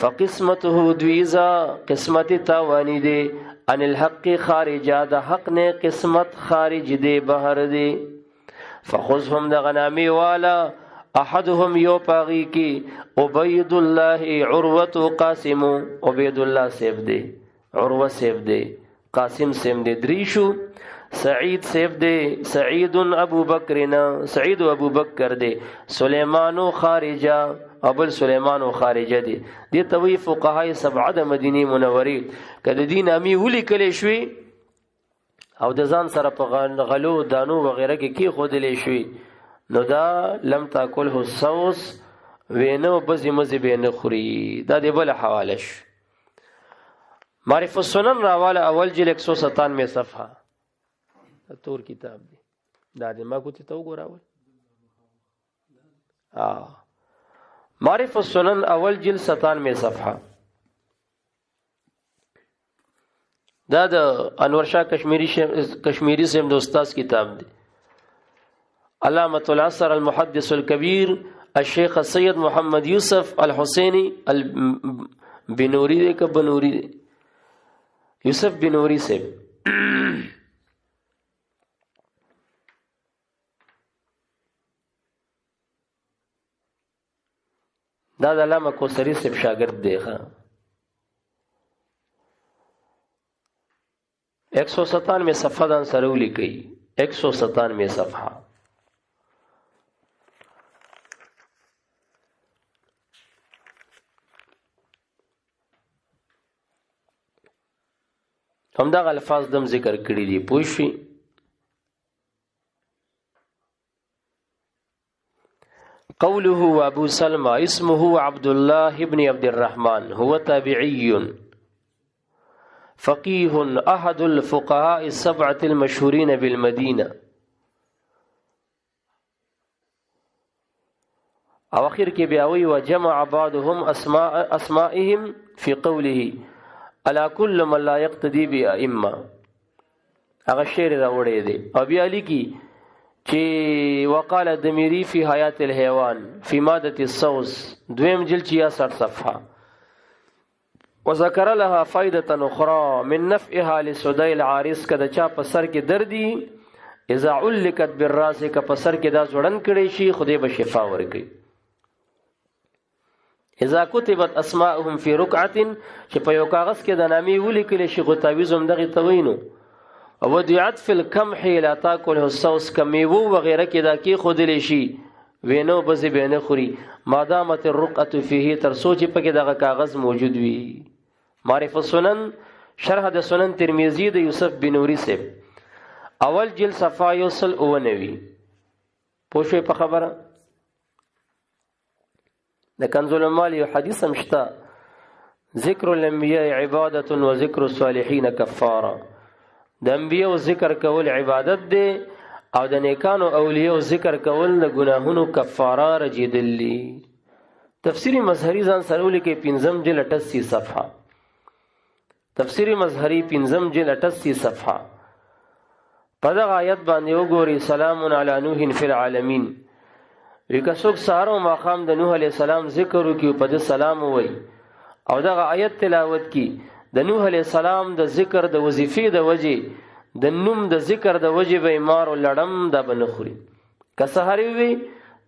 A: فقسمته دویزا، قسمت تاوانی دے، عن الحق خارجا، دا حق نے قسمت خارج دے، بہر دے. فخذهم دا غنامی والا، احدهم یو پاغی کی عبید اللہ عروت قاسم، عبید اللہ سیف دے، عروت سیف دے، قاسم سیف دے، دریشو سعید سیف دے، سعید ابو بکرنا، سعید ابو بکر دے، سلیمانو خارجا، ابل سلیمان و خارجه دي. دې ته وایي فقهای سبعه د مدینې منورې. که د دې نامې ولیکلی شوي او د ځان سره په غلو، دانو وغیره کې کېښودلی شوي، نو دا لم تاکله السوس، وینه او بزې مزې به نه خوري. دا د بله حواله شو. معرف السنن راواله اول جل 197 صفحه، تور کتاب دی. دا د ما کوتې ته وګوراول. معرف السنن اول جلد 97 صفحه. دا د انور شاه کشمیری سے د استاد کتاب دی. علامة العصر المحدث الكبير الشيخ السيد محمد يوسف الحسيني البنوري دے که بنوري دے، یوسف بنوري سے. دا د علامه کوثري صاحب شاګرد دی. 197 صفحه دان سره ولیکي. 197 صفحه. همدغه الفاظ دم ذکر کړي دي. پوه شئ. قوله ابو سلمى اسمه عبد الله بن عبد الرحمن، هو تابعي فقيه احد الفقهاء السبعه المشهورين بالمدينه. او اخر کې بیا وی وجمع بعضهم اسمائهم في قوله الا كل من لا يقتدي بأئمه. هغه شعر راوړی دی. او بیا لیکي چې وقال الدمیری فی حیات الحیوان فی مادة الصوص دویم جلد 66 صفحه وذکر لها فائدة اخرى من نفعها لسدی العارض کده چا په سر کې دردی اذا علقت بالراس ک په سر کې دا ځوړن کړي شي خدای به شفا ورکړي. اذا كتبت اسماءهم في ركعه چې په یو کاغذ کې د نامې ولیکل شي غو تعویذ هم دغه توینو او ودعت في القمح لا تاكل الصوص کمیوو وغیرہ کې دا کې خودلی شي وینو بزی بینه خوري مادامت الرقعه فيه تر سوچ په کې دغه کاغذ موجود وي. معرف السنن شرح د سنن ترمذی د یوسف بن نوری سے اول جلد صفحه 190 پوښې په خبره د کنز المال یو حدیث مشتا ذکر الانبیاء عبادت و ذکر الصالحین کفاره. د انبیاء ذکر کول عبادت دی او د نیکانو اولیاء ذکر کول د گناهونو کفاره رجیدلی. تفسیری مظهری ځان سره ولیکي 5 جلد 88 صفحه تفسیری مظهری 5 جلد 88 صفحه په دغه آیت باندې وګوري سلام علی نوح فی العالمین وکه څوک سهار او ماښام د نوح علی السلام ذکر وکي په د سلام وای او دغه آیت تلاوت کی د نوح علی السلام د ذکر د وظیفې د وجه د نوم د ذکر د وجه به مار لړم د بنخوري که سحر وي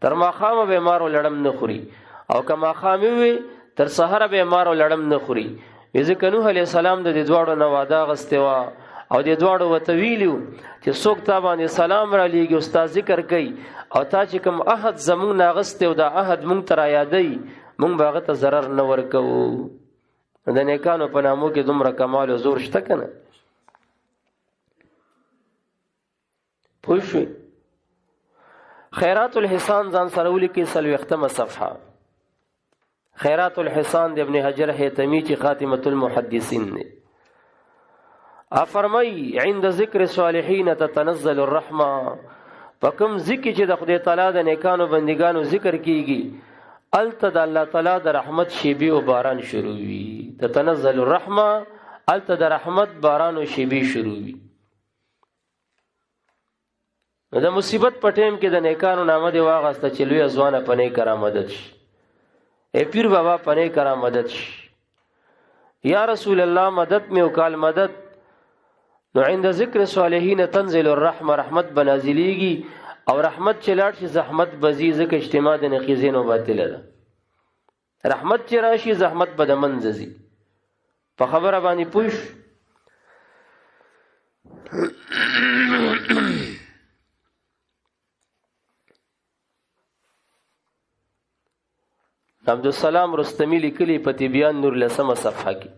A: تر ماښام به مار لړم نه خوري او که ماښام وي تر سحر به مار لړم نه خوري. ځکه نوح علی السلام د دواړو نه واده غستوا او د دواړو وتویلو چې څوک تا باندې سلام را لېږي او ستا ذکر کوي او تا چې کوم عهد زمونږ نه اغستی او دا عهد مونږ ته رایادوي مونږ به هغه ته ضرر نه ورکوو. د نیکانو په نامو کې دومره کمال او زور شته که نه؟ پوه شوې؟ خیرات الحسان ځان سره ولیکئ 40 صفحه خیرات الحسان د ابن حجر حیتمی چې خاتمة المحدثین دی. فرمای عند ذکر صالحین تتنزل الرحمه پکم ذکر چې د خدای تعالی د نیکانو بندگانو ذکر کیږي الته د الله تعالی د رحمت شیبي او باران شروع وي. تتنزل الرحمه الته د رحمت باران او شیبي شروع وي. د مصیبت په ټیم کې د نیکانو نامه دی واغسته چې لوی ځوانه پنه کرا مدد شي اے پیر بابا پنه کرا مدد شي یا رسول الله مدد میں وکال مدد نو عند ذکر صالحین تنزل الرحمه رحمت بنازلیږي او رحمت چلاړ شي زحمت بزی ځکه اجتماع د نقیزین او باطل ده. رحمت چې راشي زحمت به د منځي په خبره باندې پوښ. عبدالسلام رستمی لیکلی په تبیان نور لسمه صفحه کې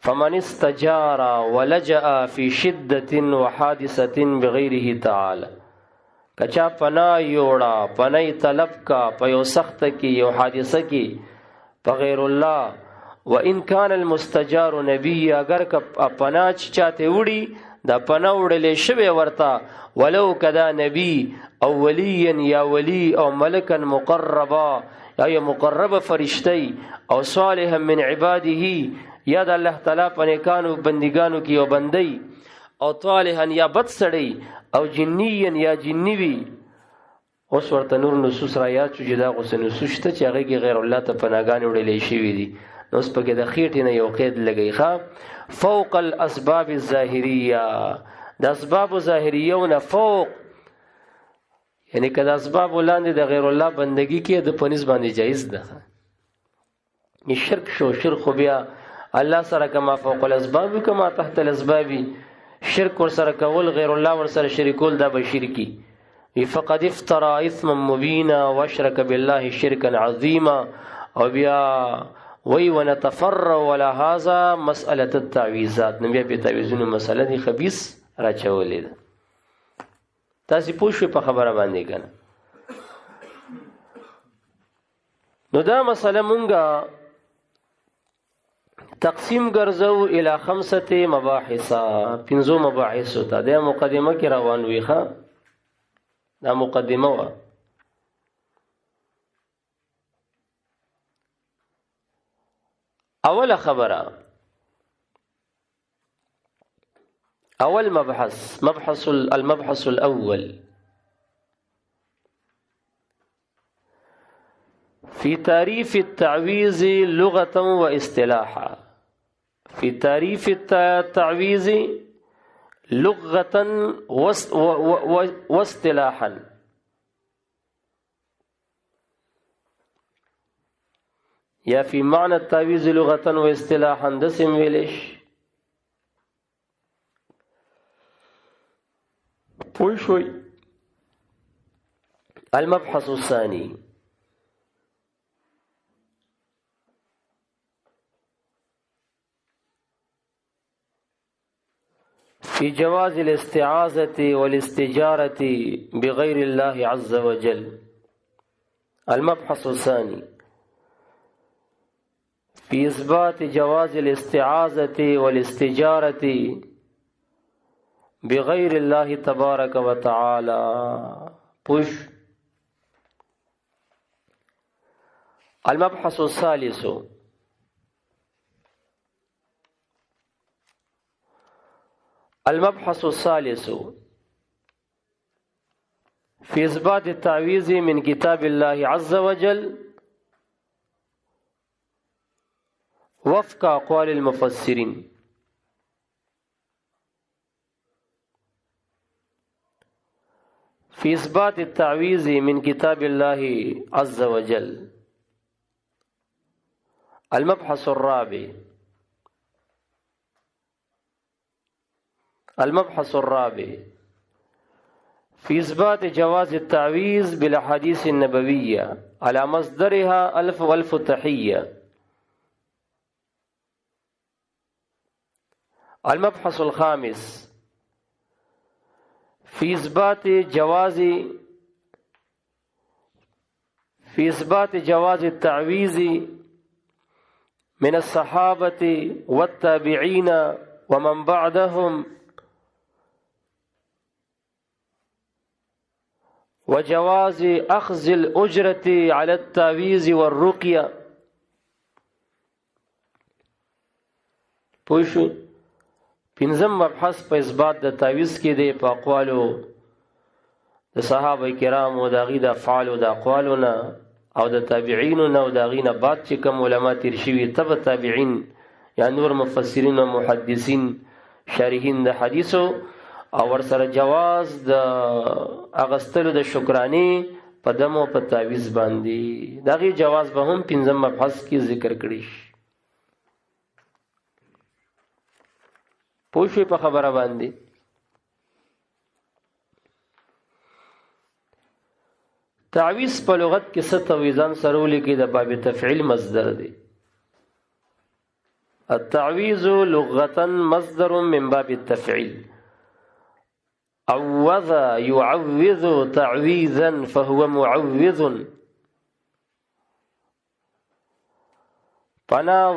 A: فمن استجار ولجأ في شدة وحادثة بغيره تعالى کچا پنا یوڑا پنای طلب کا په یو سخت کې یو حادثه کې په غیر الله وان كان المستجار نبي اگر ک پنا چاته وړي دا پنا وړلې شوی ورته ولو کدا نبی او ولی یا ولی او ملکا مقربا یا مقرب فرشتي او صالحا من عباده یا د الله تعالی په نیکانو بندګانو کې یو بندي او طالحا یا بد سړی او جنیا یا جنی وي. اوس ورته نور نصوص را یاد شو چې دا غوسه نصوص شته چې هغه کې غیر الله ته پناهګانې وړلې شوي دي. نو اوس پکې د خېټې نه یو قید لګی ښه فوق الاسباب الظاهریه د اسباب ظاهریو نه فوق یعنی که د اسباب لاندې د غیر الله بندگی کې د پنځ باندې جایز ده. شرک شو شرک خو بیا الله سره کما فوق الاسباب کما تحت الاسباب شرک ور سره کول غیر الله ور سره شریکول دا به شرکی فقد افترى اثما مبینا واشرك بالله شركا عظیما. او بیا وی ونتفرع ولا هذا مساله التعويذات نو بیا په تعویذونو مسله دی خبيث راچولې ده. تاسو پوښښ په خبره باندې کنه. نو دا مسله مونږه تقسیم ګرځو الی 5 مباحث 5 مباحث ته د مقدمه کې روان وي ښه دا مقدمه وا. اوله خبره اول المبحث الاول في تعريف التعويذ لغة واصطلاحا. في تعريف التعويذ لغة واصطلاحا. یا فی معنى التعویذ لغة واصطلاحا دسم ویلش پوی شوی. المبحث الثاني في جواز الاستعاذة والاستجارة بغير الله عز وجل. المبحث الثاني في إثبات جواز الاستعاذة والاستجارة بغير الله تبارك وتعالى. پوش. المبحث الثالث في إثبات التعويذ من كتاب الله عز وجل وفق أقوال المفسرين. في إثبات التعويذ من كتاب الله عز وجل. المبحث الرابع في إثبات جواز التعويذ بالأحاديث النبوية على مصدرها ألف تحية. المبحث الخامس في إثبات جواز التعويذ من الصحابة والتابعين ومن بعدهم وجواز أخذ الأجرة على التعويذ والرقية. پوښو پنځم مبحث په اثبات د تعویذ کې دی په اقوالو د صحابه کرامو د هغوی د افعالو د اقوالو نه او د تابعینو نه او د هغوی نه بعد چې کوم علما تیر شوي تبع تابعین یا نور مفسرین او محدثین شارحین د حدیثو او ورسره جواز د اغستلو د شکرانې په دم او په تعویذ باندې د هغې جواز به هم پنځم مبحث کې ذکر کړی شي. پوه شوې په خبره باندې. تعویذ په لغت کې څه ته وایي ځان سره ولیکئ د باب تفعیل مصدر دی. التعویذ لغة مصدر من باب التفعیل. عوذ يعوذ تعويذا فهو معوذ. پناه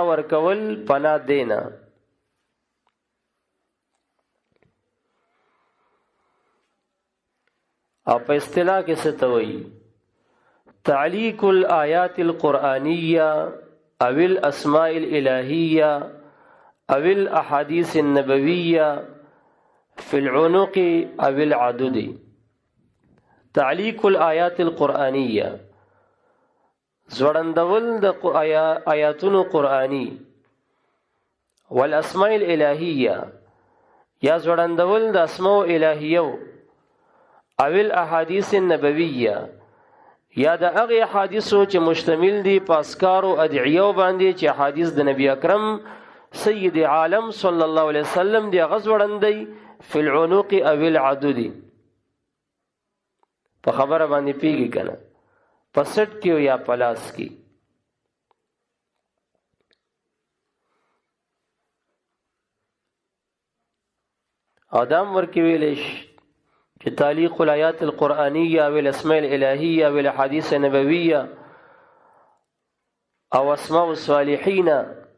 A: ورکول پناه دینا. او په اصطلاح کې څه ته وایي؟ تعلیق الآیات القرآنیه او الاسماء الالهیه او الاحادیث النبویه فی العنق او العدد. تعلیق الآیات القرآنیه زوړندول د آیاتونو قرآنی والاسماء الالهیه یا زوړندول د اسماء الهیو او الاحادیث النبویه یا د هغې احادیثو چې مشتمل دي په اذکارو ادعیو باندې چې احادیث د نبی اکرم سید عالم صلی الله علیه وسلم دی هغه زوړندی فی العنق او العدد. په خبره باندې پیږي که نه؟ په سټ کې یا په لاس کې. او دا هم ورکې ویلی شي چې تعلیق الآیات القرآنیه او الاسماء الالهیه او الاحادیث النبویه او اسماء الصالحین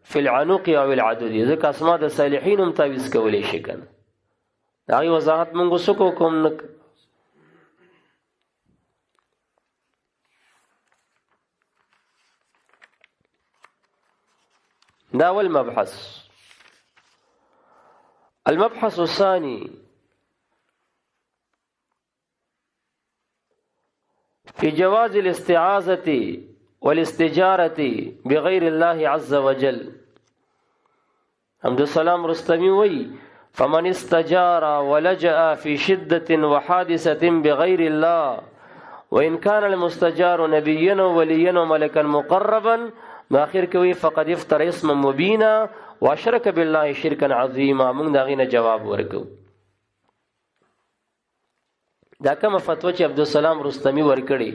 A: فی العنق او العدد. ځکه اسماء د صالحین هم تعویذ کولی شي که نه؟ د هغې وضاحت مونږ څه کوم نه. دا اول مبحث. المبحث الثاني في جواز الاستعاذة والاستجارة بغير الله عز وجل. عبد السلام رستمی وی فمن استجار ولجأ في شدة وحادثة بغير الله وإن كان المستجار نبيا وليا وملكا مقربا آخر کوي فقد افتر اسما مبینا واشرك بالله شركا عظیما. موږ دا غینه جواب ورکو. دا کومه فتوا چې عبدالسلام رستمی ورکړي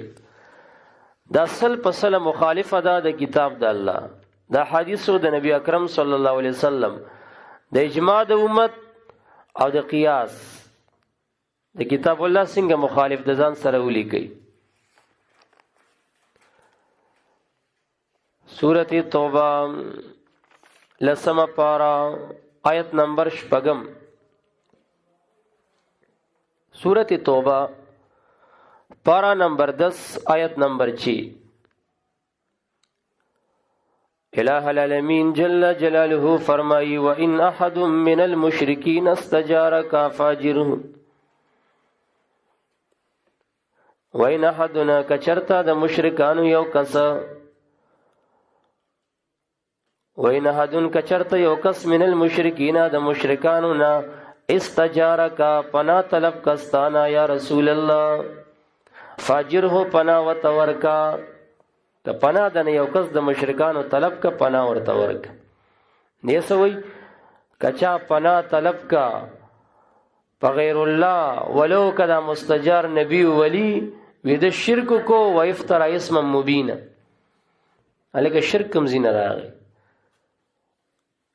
A: دا سل په سل مخالفه ده د کتاب د الله، دا حدیثو د نبی اکرم صلی الله علیه وسلم، د اجماع د امت او د قیاس. د کتاب الله څنګه مخالف د ځان سره ولیکي. سورۃ توبہ لسمه پارا آیت نمبر 6. سورۃ توبہ پارا نمبر 10 آیت نمبر 6. الہ العالمین جل جلالہ فرمائی وَإِنْ أَحَدٌ مِّنَ الْمُشْرِكِينَ اسْتَجَارَكَ فَأَجِرْهُ. وَإِنْ أَحَدٌ کچرتا د مشرکانو یو کس، وَإِنْ أَحَدٌ کچرتا یو کس من المشرکین د مشرکانو نا استجارک پنا طلب کستانا یا رسول اللہ فاجره پنا وتورکا. که پنا د یو کس د مشرکانو طلب کا پنا ورته ورک. نه سوي کچا پنا طلب کا بغیر الله ولو کدا مستجار نبی ولی وی د شرک کو و افترا اسم مبینا. الګ شرک کم زینه راغی.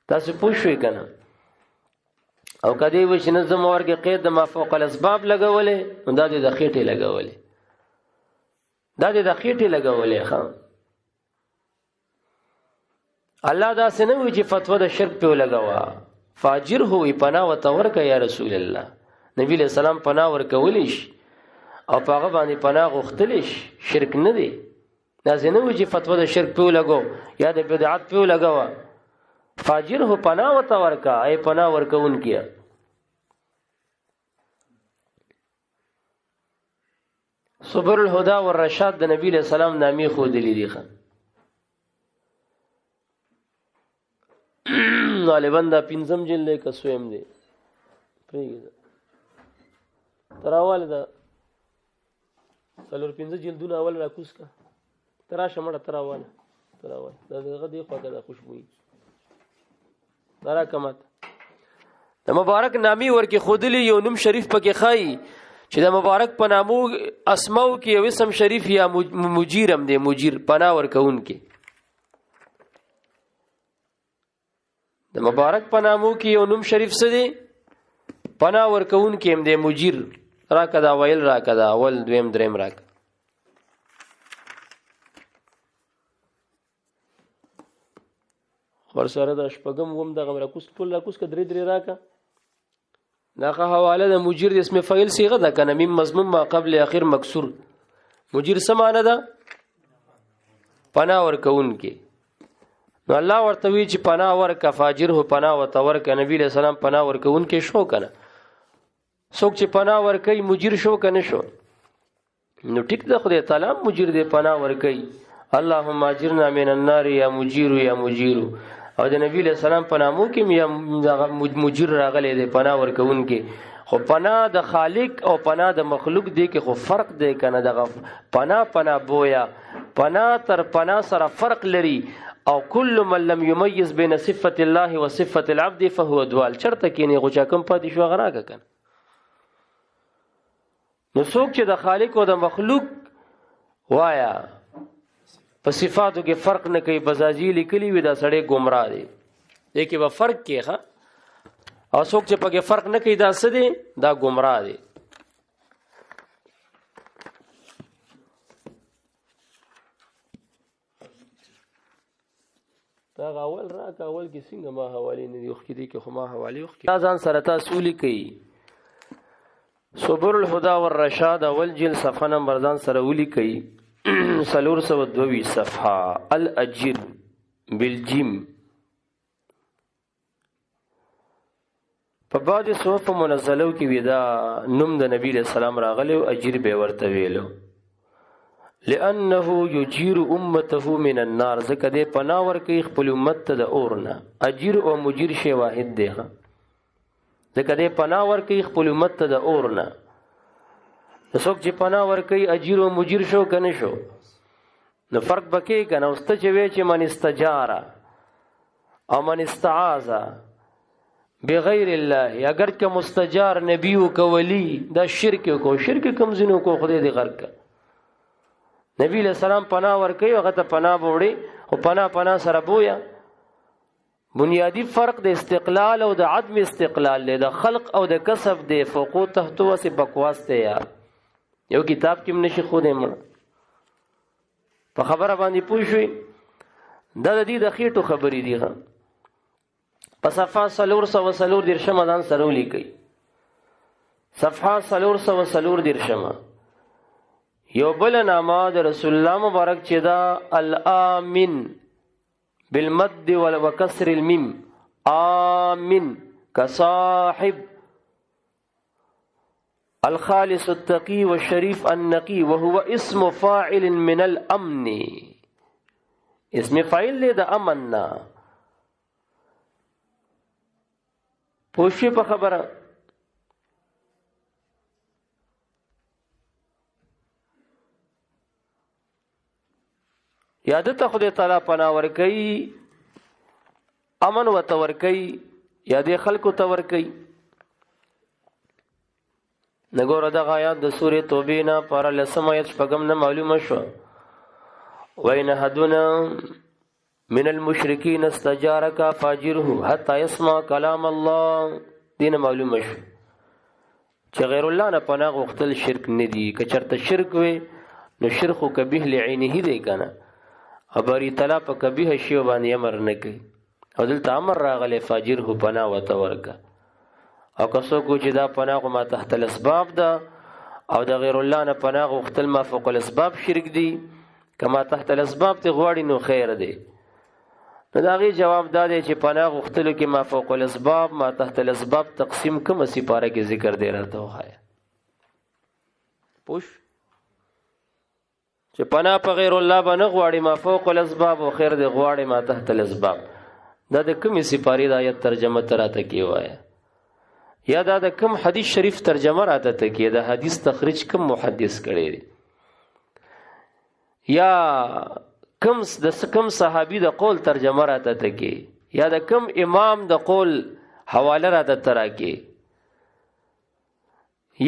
A: تاسو پوښوي کنه او کدی و چې نظم ورګه قید ما فوق الاسباب لګولې نو دا د خېټه لګولې، دا د خېټه لګولې. خام الله دا سنوي چې فتوا د شرک په لګوا فاجر هو پنا وتور کا یا رسول الله. نبی له سلام پنا ور کولیش او پاغه باندې پنا غختلیش شرک نه دی. دا سنوي چې فتوا د شرک په لګو یا د بدعت په لګوا فاجر هو پنا وتور کا ای پنا ور کون کیا. صبر الهدى والرشاد د نبی له سلام نامي خو دلی دی خان غالبا دا پنځم جلد کې سویم دی پریږه تراواله دا څلور پنځه جلدونه اول را کوس کا تراشه مړه تراواله دا دغه دی خو دا خوشبوئی دارا کمت د مبارک نامی ورکی خودلی یو نوم شریف پکې خای چې د مبارک په نامو اسماو کې یو اسم شریف یا مجیرم دی، مجیر پناه ورکون کې. د مبارک په نامو کې یو نوم شریف څه دی؟ پناه ورکون کې هم دی مجیر. راکه دا ویل راکه دا اول دویم دریم راکه. ورسره د شپږم وم دغه راکوس ټول راکوس ک درې درې راکه. داغه حواله د مجیر د اسم فاعل صيغه ده کنه میم مضمون ما قبل اخر مکسور. مجیر څه معنی ده؟ پناه ورکون کې. نو الله ورته وی چې پناه ورک فاجر هو پناه وتور ک. نبی له سلام پناه ورکون کې شو کنه څوک چې پناه ورکي مجیر شو کنه شو. نو ټیک ده خدای تعالی مجیر دې پناه ورکي. اللهم اجرنا من النار یا مجیر یا مجیر. او د نبی له سلام پنامو کې یا مجیر راغلی دی پناه ورکون کې. خو پناه د خالق او پناه د مخلوق دی کې خو فرق دی کنه. دغه پناه بویا پناه تر پناه سره فرق لري. او کل من لم یمیز بین صفت الله و صفت العبد فهو دوال. چرته کې نه غوچا کم پاتې شو غراګه کنه. نو څوک چې د خالق او د مخلوق وایا په صفاتو کې فرق نه کوي بزاجی لیکلی وي دا سړی گمراه دی. دې کې به فرق کې ښه او څوک چې پکې فرق نه کوي دا څه دی؟ دا گمراه دی. دا اول راک اول کې څنګه ما حواله نه دی وخت کې خو ما حواله وخت دا ځان سره تاسو لیکي. صبر الهدى والرشاد اول جلد صفحه نمبر ځان سره ولیکي. سلور سو دوی صفحه. الاجر بالجیم په بعض صحف منزلو کې ودا نوم د نبی له سلام راغلی او اجر به ورته ویلو لانه یجیر امته من النار ځکه دې پناه ورکوي خپل امت ته د اور نه اجر او مجیر شی واحد دی ځکه دې پناه ورکوي خپل امت ته د اور نه څوک چې پناه ورکوي اجر او مجیر شو کنه شو نو فرق بکې کنه واست چې وی چې من استجار او من استعاذ بغیر الله اگر که مستجار نبی او کولی دا شرک کو شرک کم زینو کو خدای دې غرق نبی له سلام پناه ورکوي هغه ته پناه وړي او پناه سره بویا بنیادی فرق د استقلال او د عدم استقلال له د خلق او د کسب د فوقو تحت وسه بکواس ته یا یو کتاب کې منشي خو دې مړ په خبره باندې پوښوي دا د دې د خېټو خبرې دي ها په صفحه 300 درشم ځان سره ولیکي صفحه 300 درشم یو بل نامه د رسول الله مبارک چې دا الامن بالمد وكسر الميم آمن كصاحب الخالص التقي والشريف النقي وهو اسم فاعل من الأمن اسم فاعل له د امننا پوښي په خبره یاد ته خدای تعالی پناه ورکي امن و تورکي یاد خلکو تورکي نګور دا آیات د سورې توبه نه پر لسم آیت شپږم نه معلومه شو وین حدنا من المشرکین استجارک فاجره حتى يسمع كلام الله دین معلومه شو چې غیر الله نه پناه غوښتل شرک نه دی که چرته شرک وي نو شرک کبیح لعینه دی کنه ابری تعالی په کبیح شی باندې امر نه کوي او دلته امر راغلی فاجره پناه وته ورکا او کسو کو چې دا پناه ما تحت الاسباب ده او د غیر الله نه پناه غوښتل ما فوق الاسباب شرک دی کما تحت الاسباب ته غواړي نو خیر دی نو دا غي جواب دا دی چې پناه غوښتلو کې ما فوق الاسباب ما تحت الاسباب تقسیم کوم سپاره کې ذکر دی راته وخایا پوښ چې پناه په غیر الله باندې غواړي ما فوق الاسباب او خیر دی غواړي ما تحت الاسباب دا د کومې سپاره د آیت ترجمه تراته کیوایا یا دا د کوم حدیث شریف ترجمه راته ته کی دا حدیث تخریج کوم محدث کړي دی یا کم صحابي د قول ترجمه راته ته کی یا د کم امام د قول حواله راته ترا کی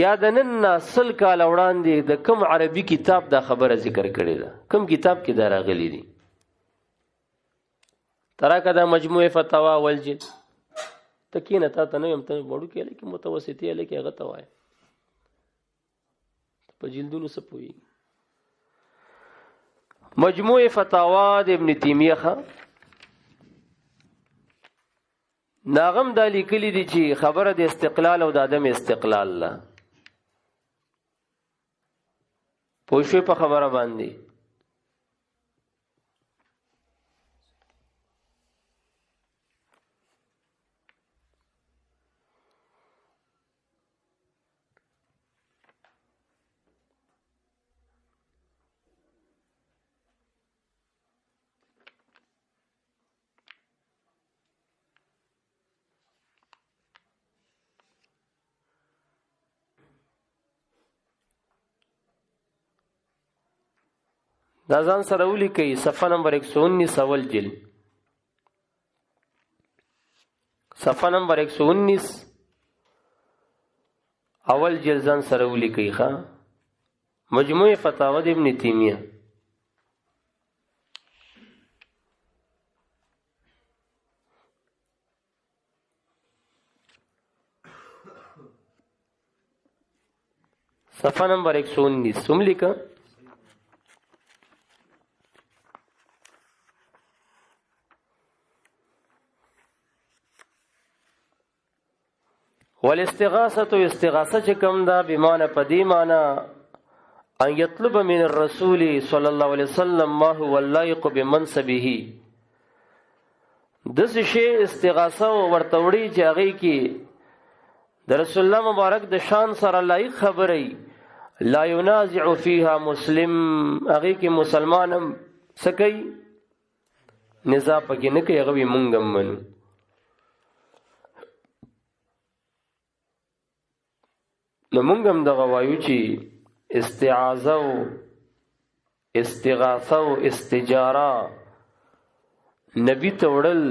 A: یا د نن نسل کال وړاندې د کم عربي کتاب دا خبره ذکر کړي ده کم کتاب کې دا راغلي دي تراکه دا مجموعه فتاوا والجد تکینه تا ته نه يم ته وړو کې لکه متوسطي لکه هغه ته وای په جلدونو سپوي مجموعه فتاوا د ابن تیمیه ښه ناغم د لیکلي دي چې خبره د استقلال او د عدم استقلال لا پوښې په خبره باندې دا ځان سره ولیکئ صفحه نمبر 119 اول جلد صفحه نمبر 119 اول جلد ځان سره ولیکئ ښا مجموعه فتاوا د ابن تیمیه صفحه نمبر 119 سم لیکا والاستغاثه استغاثه چې کوم دا بمانه پدی معنا ان يطلب من الرسول صلى الله عليه وسلم ما هو اللائق بمنصبه د څه شی استغاثه ورتوړي چې هغه کې د رسول الله مبارک د شان سره لایق خبرې لا ينازع فيها مسلم هغه کې مسلمان هم سکی نزاع پکې نه کوي هغه مونږ هم منو نو مونږ هم دغه وایو چې استعاذه او استغاثه او استجاره نبی ته وړل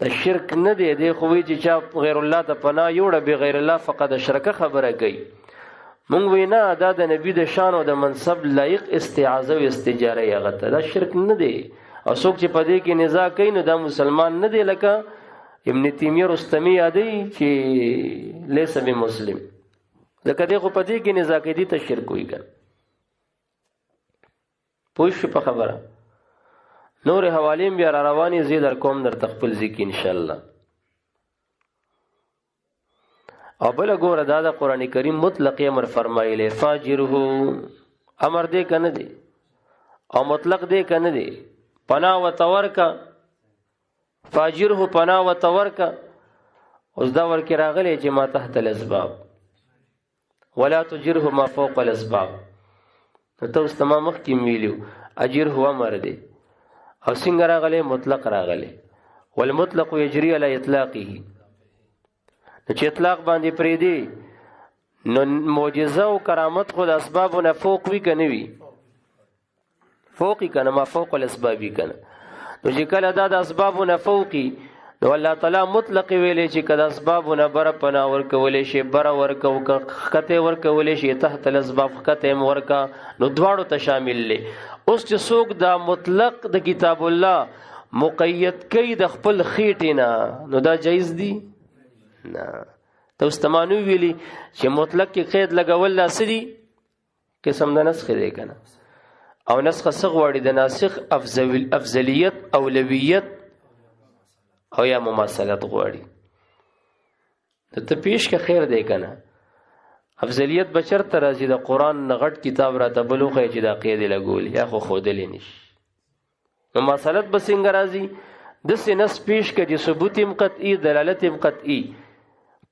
A: د شرک نه دی دی خو وی چې چا غیر الله ته پناه یوړه به غیر الله فقط شرکه خبره کوي مونږ وینا دا د نبی د شان او د منصب لایق استعاذه او استجاره یغه ته دا شرک نه دی او څوک چې په دې کې نزاع کوي نو دا مسلمان نه دی لکه ابن تیمیه رستمی یادی چې لیس بمسلم ځکه دغه په دې کې نزاع کوي ته شرک وي ګل پوه شو په خبره نور حوالې بیا را روانې زی در کوم در تخپل ذکر ان شاء الله او بل ګوره دا د قران کریم مطلق امر فرمایلی فاجره امر دې کنه دی او مطلق دې کنه دی پناه و تورکا فاجره پناه و تورکا اوس دا ورکه راغلی چې ما تحت الاسباب ولا تجره ما فوق الاسباب ته اوس تمام مخ کې ویلو اجر هو امر دی او څنګه راغلی مطلق راغلی والمطلق يجري على اطلاقه چې اطلاق باندې پرې دی نو معجزه او کرامت خو د اسبابونه فوق وی کنه وی فوقی کنه ما فوق الاسباب کنه نو چې کله دا د اسبابونه فوقی نو الله تعالی مطلق ویلې چې کله اسبابونه بر پنا ور کولې شي بر ور کو خته ور کولې شي تحت الاسباب خته ورکا نو دواړو ته شامل لې اوس چې څوک دا مطلق د کتاب الله مقید کوي د خپل خېټې نه نو دا جایز دی نه ته استمانو ویلي چې مطلق کې قید لګول لاسري قسم د نسخ دی کنه او نسخ صغوړي د ناسخ افضلیت اولویت او یا مماثلت غواړي ته پیش کې خیر دی کنه افضلیت بشر ته راځي د قران نغټ کتاب را ته بلوخه چې دا قید لګول یا خو خودلې نشي مماثلت بسنګ راځي د سینس پیش کې چې ثبوت قطعی دلالت قطعی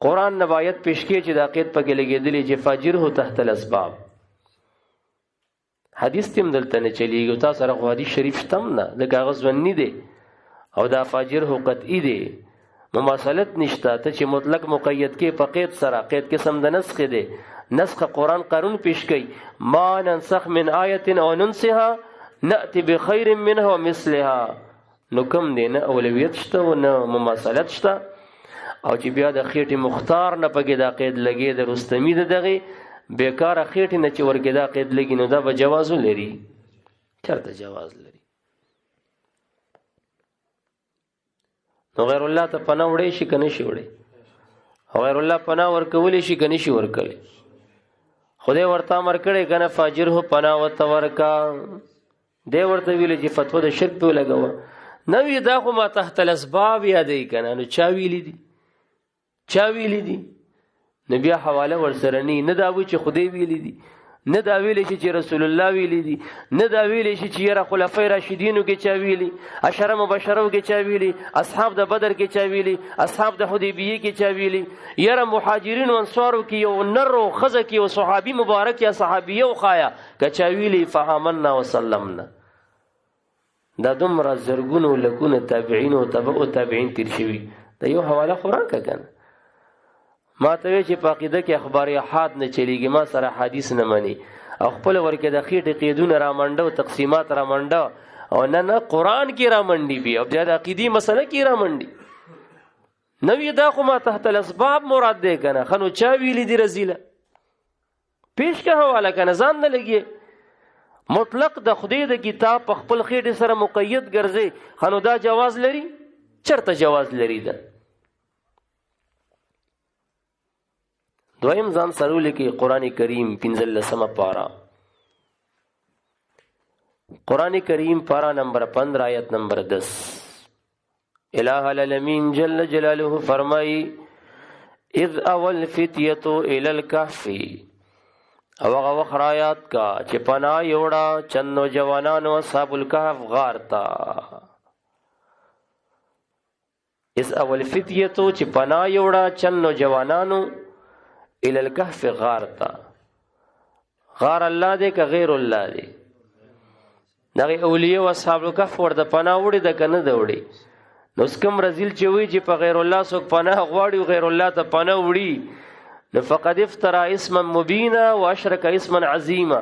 A: قران نبایت پیش کې چې دا قید پکې لګېدلې چې فاجر هو تحت الاسباب حدیث تیم دلته نه چلیږي تاسو سره حدیث شریف شتم نه د کاغذ ونی دی او دا فاجر هو قطعی دی مماثلت نشته ته چې مطلق مقید کې په قید سره قید قسم د نسخ دی نسخ قران قانون پیش کوي ما ننسخ من آیه او ننسها ناتي بخير منها ومثلها نو کوم دی نه اولویت شته او نه مماثلت شته او چې بیا د خېټې مختار نه پکې دا قید لګي د رستمی دغه بیکاره خېټې نه چې ورګه دا قید لګي نو دا به جواز لري چرته جواز لري نو غیر الله ته پناه وړي شي کنه شي وړي غیر الله پناه ورکولې شي کنه شي ورکړي خدای ورته امر کړي کنه فاجر هو پناه وتورکا دی ورته ویل چې فتوا د شرک په لګاوه نو دا خو ما تحت الاسباب یادې کنه نو چا ویلې دي نبی حواله ورسره نه دا و چې خدای ویلې دي نه دا ویلې چې رسول الله ویلې دي نه دا ویلې چې یره خلفای راشدینو کې چا ویلي عشره مبشرو کې چا ویلي اصحاب د بدر کې چا ویلي اصحاب د حدیبیه کې چا ویلي یره مهاجرین و انصارو کې یو نر او خزه کې او صحابي مبارک یا صحابیه او خایا که چا ویلي فآمنا وسلمنا دا دومره زرګونو لکونه تابعین او تابعین تیر شوي دا یو حواله خوراکه کنه ما ته چې په عقیده کې اخبار احاد نه چلیږي ما سره حدیث نه مانی او خپل ورکه د خېټې قیدونه را منډه او تقسیمات را منډه او نه قران کې را منډي بیا او د عقیدی مسله کې را منډي نو دا خو ما تحت الاسباب مراد ده کنه خنو چا ویلی دی رزیله پیش کا حواله کنه ځان نه لګي مطلق د خدای د کتاب په خپل خېټې سره مقید ګرځي خنو دا جواز لري چرته جواز لري ده دویم ځان سره لیکي قران کریم 15 پارا قران کریم پارا نمبر 15 آیت نمبر 10 الہ العالمین جل جلاله فرمائی اذ اول فتیه الى الكهف او هغه وخرایات کا چې پناه یوړه چنو جوانانو اصحاب الكهف غار تا اس اول فتیتو چې پناه یوړه چند نوجوانانو الی الکهف غار تا. غار الله دې که غیر الله دې؟ دغه اولیاء او اصحاب الکهف ورته پناه وړي د کنه د وړي. نو سکم رزیل چې وی چې په غیر الله څوک پناه غواړي غیر الله ته پناه وړي نو فقد افترا اسما مبینا واشرک اسما عظیما.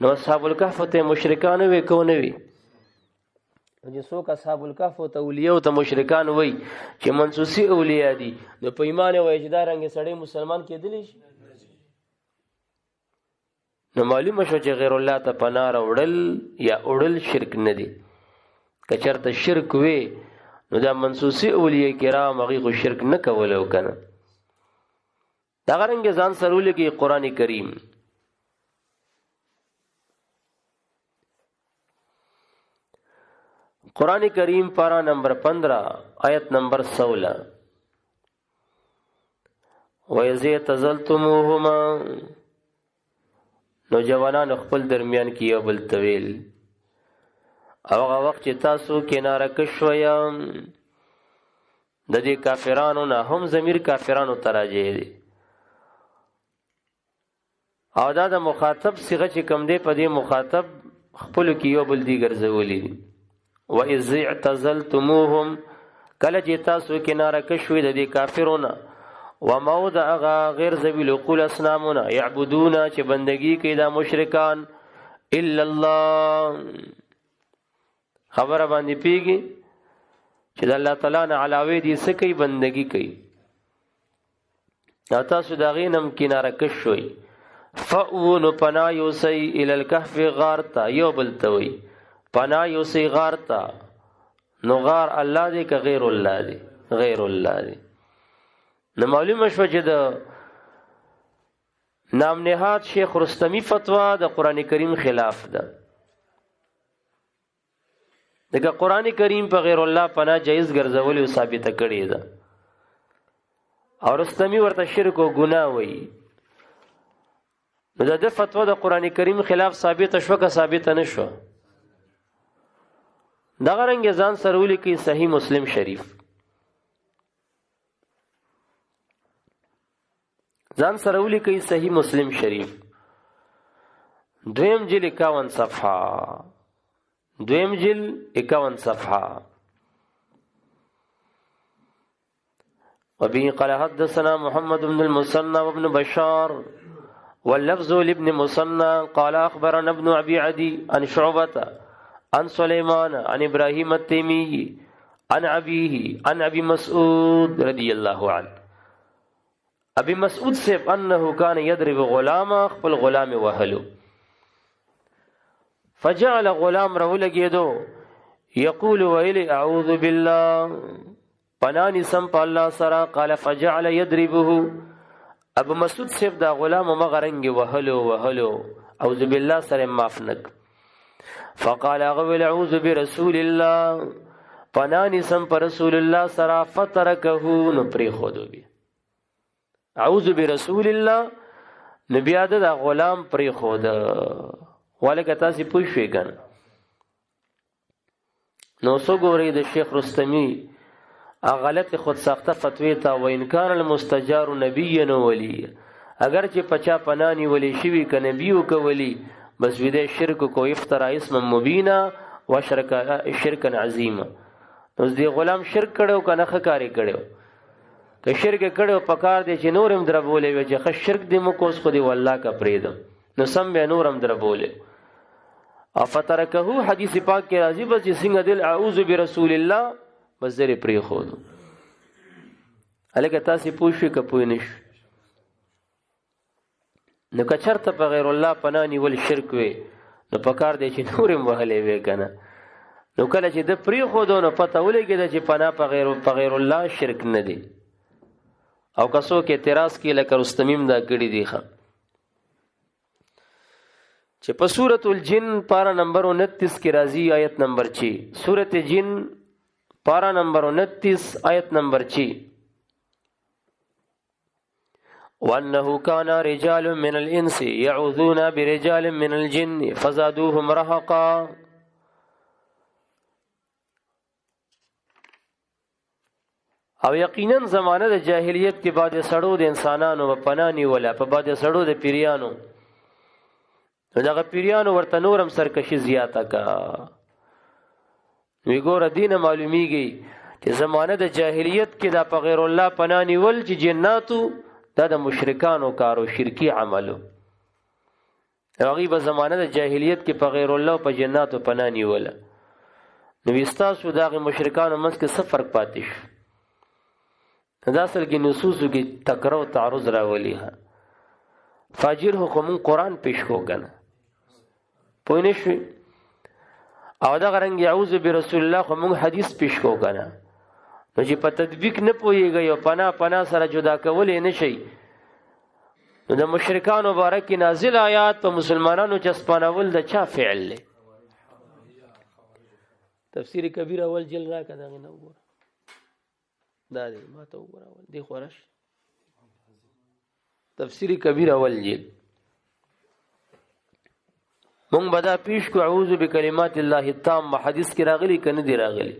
A: نو اصحاب الکهف ته مشرکان وی کو نه وی چې څوک اصحاب الکهف ته اولیاء ته مشرکان وی چې منسوسی اولیاء دي نو په ایمان او اجدار رنګ سړی مسلمان کېدلی شي. نو معلومه شو چې غیر الله ته پناه وړل یا وړل شرک نه دي. که چېرته شرک وی نو دا منسوسی اولیاء کرام هغه خو شرک نه کولو کنه. دا غرنګ ځان سره ولګي قران کریم. قرآن کریم پارا نمبر 15 آیت نمبر 16 وَإِذْ اعْتَزَلْتُمُوهُمَا نوجوانان خپل درمیان کې یو بل طویل او هغه وخت چې تاسو کناره کښویا د دې کافرانو نه هم ضمیر کافرانو تراجه دي او دا د مخاطب صيغه چې کم دی په دې مخاطب خپل کې یو بل دی ګرځولې. وَإِذْ اعْتَزَلْتُمُوهُمْ کله چې تاسو کناره کښوي د دې کافرونو وموضع غیر ذوی العقول اصنامونه یعبدون چې بندگی کوي دا مشرکان الا الله خبره باندې پیږي چې د الله تعالی نه علاوه دي څه کوي بندگی کوي او تاسو دا غینم کناره کښوي فاو نو پنا یوسی الی الکهف غارتا یو بلتوي پنا یوسی غارتا نو غار الله دې که غیر الله دې غیر الله دې. نو معلومه شو چې د نام نهاد شیخ رستمی فتوا د قران کریم خلاف ده. دغه قران کریم په غیر الله پناه جایز ګرځول او ثابته کړی ده او رستمی ورته شرک او ګناه وایي. نو د فتوا د قران کریم خلاف ثابته شو که ثابته نشو دغه رنګ ځان سره ولیکي صحیح مسلم شریف ځان سره ولیکي صحیح مسلم شریف دویم جلد 51 صفحه دویم جلد 51 صفحه وبه قال حدثنا محمد بن المثنى وابن بشار واللفظ لابن مثنى قال اخبرنا ابن ابي عدي عن شعبة عن سليمان عن ابراهيم التيمي عن ابيه عن ابي مسعود رضي الله عنه ابي مسعود سے انه كان يضرب غلاما خپل غلام وهلو فجعل غلام رولګیدو يقول ويلي اعوذ بالله پنانی سم په الله سره قال فجعل يضربه ابو مسعود صاحب دا غلام مغرنګ وهلو اعوذ بالله سره معفنک فقال اغوil اعوذ برسول الله پنانی سم پر رسول الله سره فترکه نو پری خودو بی اعوذ برسول الله نبی اده دا غلام پری خود ولکه تاسو پوښی کنه نو سو ګورې د شیخ رستمی غلط خود ساخته فتوی تا و ان کان المستجار نبی نو ولی اگر چې پچا پنانی ولی شوی ک نبیو ک ولی بس ویده شرک کو افترا اسم مبینا و شرکا عظیما. نو دی غلام شرک کړو کنه خکاری کړو که شرک کړو پکار دی چې نورم دربولې وي چې خ شرک دی مو کوس خو دی والله کا پریدم نو سم به نورم دربولې افترکه حدیث پاک کې راځي بس چې څنګه دل اعوذ برسول الله بس زری پری خود الګ تاسو پوښی ک پوی نش نو کچرته په غیر الله پنانی ول شرک وي نو پکار دی چې نورم وهلې وي کنه نو کله چې د پری خود نو پته ولګی چې پنا په غیر الله شرک نه دی او کسو کې اعتراض کې لکه رستمیم دا کړی دی ښه چې په سورۃ الجن پارا نمبر 29 کې راځي آیت نمبر 6 سورۃ جن پارا نمبر 29 آیت نمبر 6 وَأَنَّهُ كَانَ رِجَالٌ مِّنَ الْإِنسِ يَعُوذُونَ بِرِجَالٍ مِّنَ الْجِنِّ فَزَادُوهُمْ رَهَقًا. او یقینا زمانه د جاهلیت کې بعد سړو د انسانانو په پنانی ولا په بعد سړو د پیریانو دغه پیریانو ورته نورم سرکشي زیاته کا وی ګور دینه معلومیږي چې زمانه د جاهلیت کې دا په غیر الله پنانی ول چې جناتو دا د مشرکانو کارو شرکی عملو هغه په زمانه د جاهلیت کې په غیر الله په جناتو پنانی ول نو استاسو دغه مشرکانو منځ کې څه فرق پاتې شو دا اصل کې نصوصو کې تکرار او تعرض راولي فاجر حکم قرآن پیش کو کنه پوه نه شو او دا غرنګ یعوذ برسول الله خو موږ حدیث پیش کو کنه نو چې په تطبیق نه پويږي او پنا سره جدا کولې نه شي نو د مشرکانو مبارک نازل آیات په مسلمانانو چسپانول د چا فعل له تفسیر کبیر اول جل را کده نه وګوره دا دې ما ته وګوره اول دی خورش تفسیر کبیر اول جل مونږ بدا پیش کو اعوذ بکلمات الله التام حدیث کې راغلی کنه دی راغلی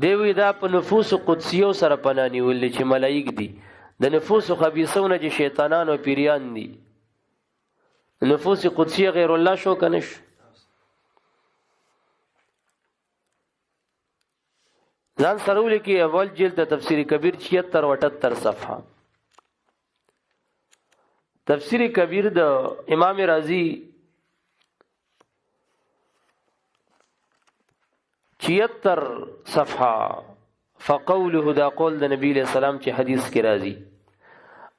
A: دیوی دا په نفوس قدسیو سره پنانی ولې چې ملائک دي د نفوس خبيثونه چې شیطانان او پیریان دي نفوس قدسیه غیر الله شو کنه ځان سره لیکي اول جلد تفسیر کبیر 76 و 78 صفحه تفسیر کبیر د امام رازی 76 صفحه فقوله دا قول د نبی علیہ السلام چې حدیث کې راځي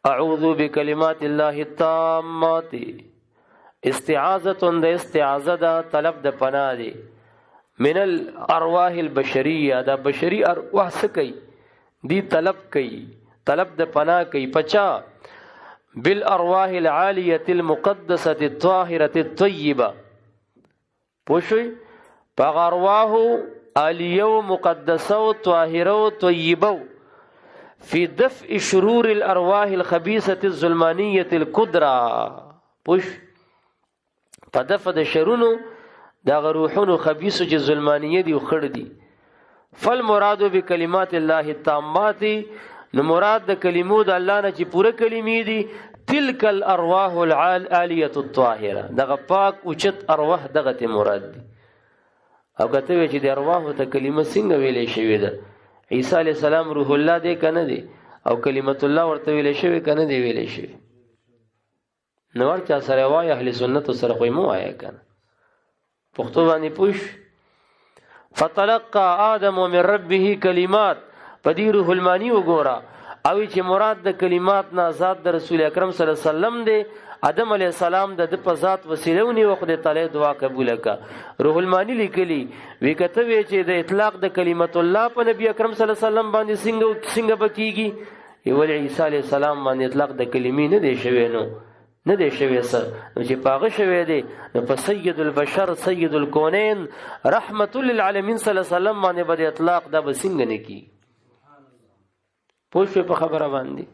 A: اعوذ بکلمات الله التامات استعاذه د استعاذه دا طلب د پناه دی من الارواح البشریه دا بشری ارواح سکی دی طلب کوي طلب د پناه کوي پچا بالارواح العالیه المقدسه الطاهره الطیبه پوښوي پاغ ارواح عالیه مقدسه طاهره طیبه فی دفع شرور الارواح الخبيثه الظلمانيه القدرى پوښ په دفع د شرونو دا روحونو خبيث چې ظلمانيه دي او خړ دي فالمراد بكلمات الله التامات نو مراد د کلمو د الله نه چې پوره کلمې دي تلك الارواح العاليه الطاهره دغه پاک اوچت ارواح دغه ته مراد دي او کته وی چې د ارواح ته کلمه څنګه ویلې شوې ده عیسی علی السلام روح الله دی کنه دی او کلمت الله ورته ویلې شوې کنه دی ویلې شوې نو ورچا سره وای اهل سنت سره خو مو آیا کنه پښتو باندې پوښ فتلقى آدم من ربه کلمات پدې روح المانی وګورا او چې مراد د کلمات نه ذات د رسول اکرم صلی الله علیه وسلم دی آدم علیہ السلام د په ذات وسیلهونی وخت تعالی دعا قبول کا روح المانی لیکلی وی کته وی چې د اطلاق د کلمت الله په نبی اکرم صلی الله علیه وسلم باندې څنګه بکیږي ول عیسی علیہ السلام باندې اطلاق د کلمې نه دی شوی نو نه دی شوی سر چې پاغه شوی دی په سید البشر سید الکونین رحمت للعالمین صلی الله علیه وسلم باندې به اطلاق د بسنګ نه کی پوښ په خبره باندې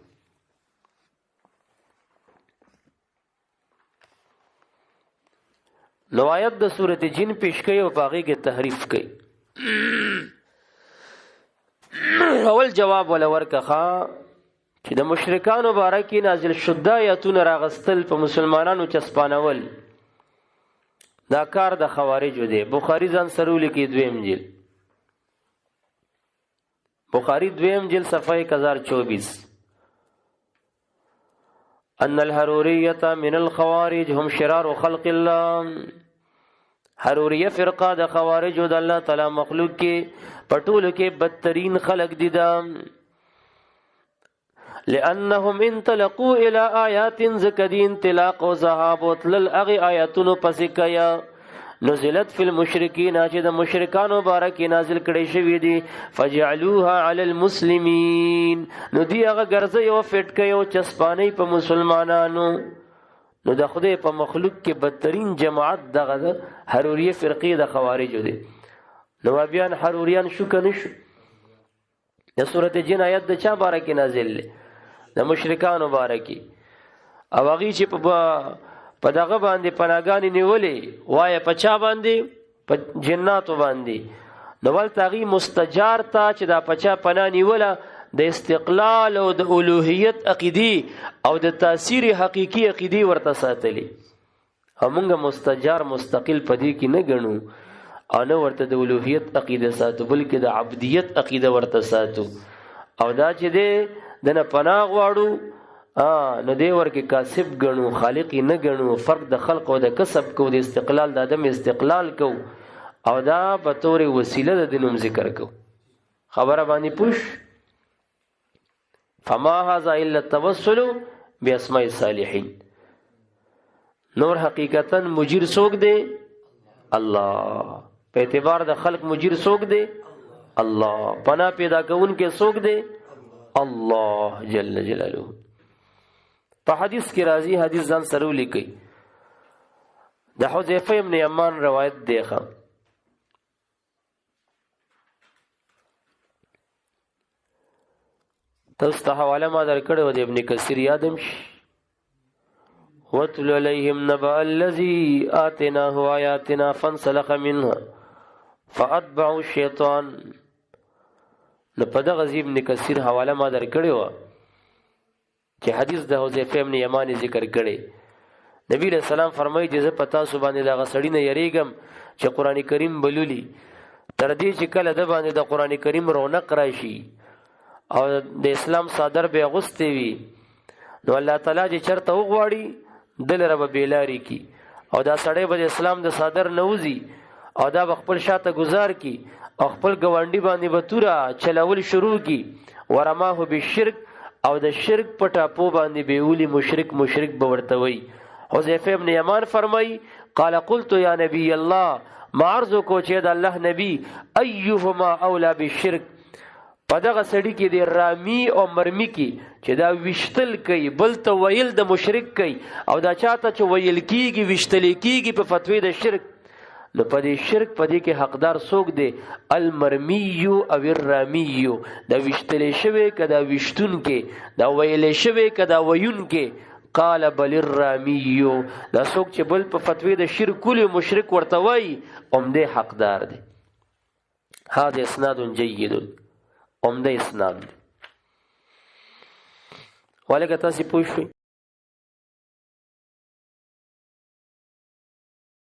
A: نو آیت د سورۃ جن پیش کړي او باغی کې تحریف کړي اول جواب ولا ورکخه چې د مشرکانو بارکی نازل شوه آیاتونه راغستل په مسلمانانو چسپانول دا کار د خوارجو دی بخاری ځان سره لیکي دویم جلد بخاری دویم جلد صفحه 1024 ان الحروریه من الخوارج هم شرار خلق الله حروریه فرقه د خوارجو د الله تعالی مخلوق کې پټول کې بدترین خلق دي دا لانهم انطلقوا الى آیات زکدین طلاق او ذهاب وتل اغه آیاتونو پسې کیا نزلت فی المشرکین چې د مشرکانو بارکه نازل کړي شوی دي فجعلوها علی المسلمین نو دی هغه ګرځي او فټ کوي او چسپانی په مسلمانانو نو د خدای په مخلوق کې بدترین جماعت دغه حروریه فرقه د خوارج دي نو بیان حروریان شو کنه شو د سورته جن آیت د چا بارکه نازل د مشرکانو بارکه او هغه چې په دغه باندې پناګانی نیولې وای په چا باندې په جناتو باندې نو ولته هغې مستجار ته چې دا پچا پناه نیوله د استقلال او د الوهیت عقیدې او د تاثیر حقیقي عقیدې ورته ساتلي. همونږ مستجار مستقل پدې کې نه ګڼو او نه ورته د الوهیت عقیده ساتو، بلکې د عبدیت عقیده ورته ساتو. او دا چې دی دنه پناه غواړو نو دی ورکې کاسب ګڼو، خالق یې نه ګڼو. فرق د خلق او د کسب کو، د استقلال د عدم استقلال کو، او دا په طور وسیله د نوم ذکر کو. خبره باندې پوښ. فما هذا الا التوسل باسماء الصالحین. نور حقیقتا مجیر څوک دی؟ الله. په اعتبار د خلق مجیر څوک دی؟ الله. پناه پیدا کوونکی څوک دی؟ الله جل جلاله. په حدیث کې راځي، حدیث ځان سره ولیکئ، د حذیفه ابن یمان روایت دی. تاسو ته حواله ما درکړې وه د ابن کثیر، یادم شي. واتل علیهم نبأ الذی آتیناه آیاتنا فانسلخ منها فاتبعه الشیطان. نو په دغه ابن کثیر حواله ما درکړې وه چې حدیث د حذیفه ابن یمان ذکر کړي. نبی علیہ السلام فرمایي چې زه په تاسو باندې دغه سړي نه یریږم چې قرآن کریم بلولي، تر دې چې کله د باندې د قرآن کریم رونق راشي او د اسلام صادر به اغوستې وي، نو الله تعالی چې چرته وغواړي دلره به بیلاری کی، او دا سړی به د اسلام د صادر نه وځي او دا به خپل شاته گزار کی او خپل ګاونډي باندې به توره چلول شروع کی. ورماه بالشرک، او د شرک په ټاپو باندې بیولي مشرک به ورته وي. حذیفه ابن یمان فرمای قال قلت یا نبی الله، ما عرض کو چې د الله نبی ایهما اولا بالشرک، په دغه سړي کې د رامی او مرمی کې چې دا وشتل کوي، بل ته ویل د مشرک کوي، او دا چاته چې ویل کیږي وشتل کیږي په فتوی د شرک، نو په دې شرک په دې کې حقدار څوک دی؟ المرمی او الرامی. دا وشتل شوی که دا وشتون کې، دا ویل شوی که دا ویون کې. قال بل الرامی، دا څوک چې بل په فتوی د شرک کلی مشرک ورته وایي عمده حقدار دی. هذا اسناد جید، عمده اسناد. ولکه تاسې پوه شئ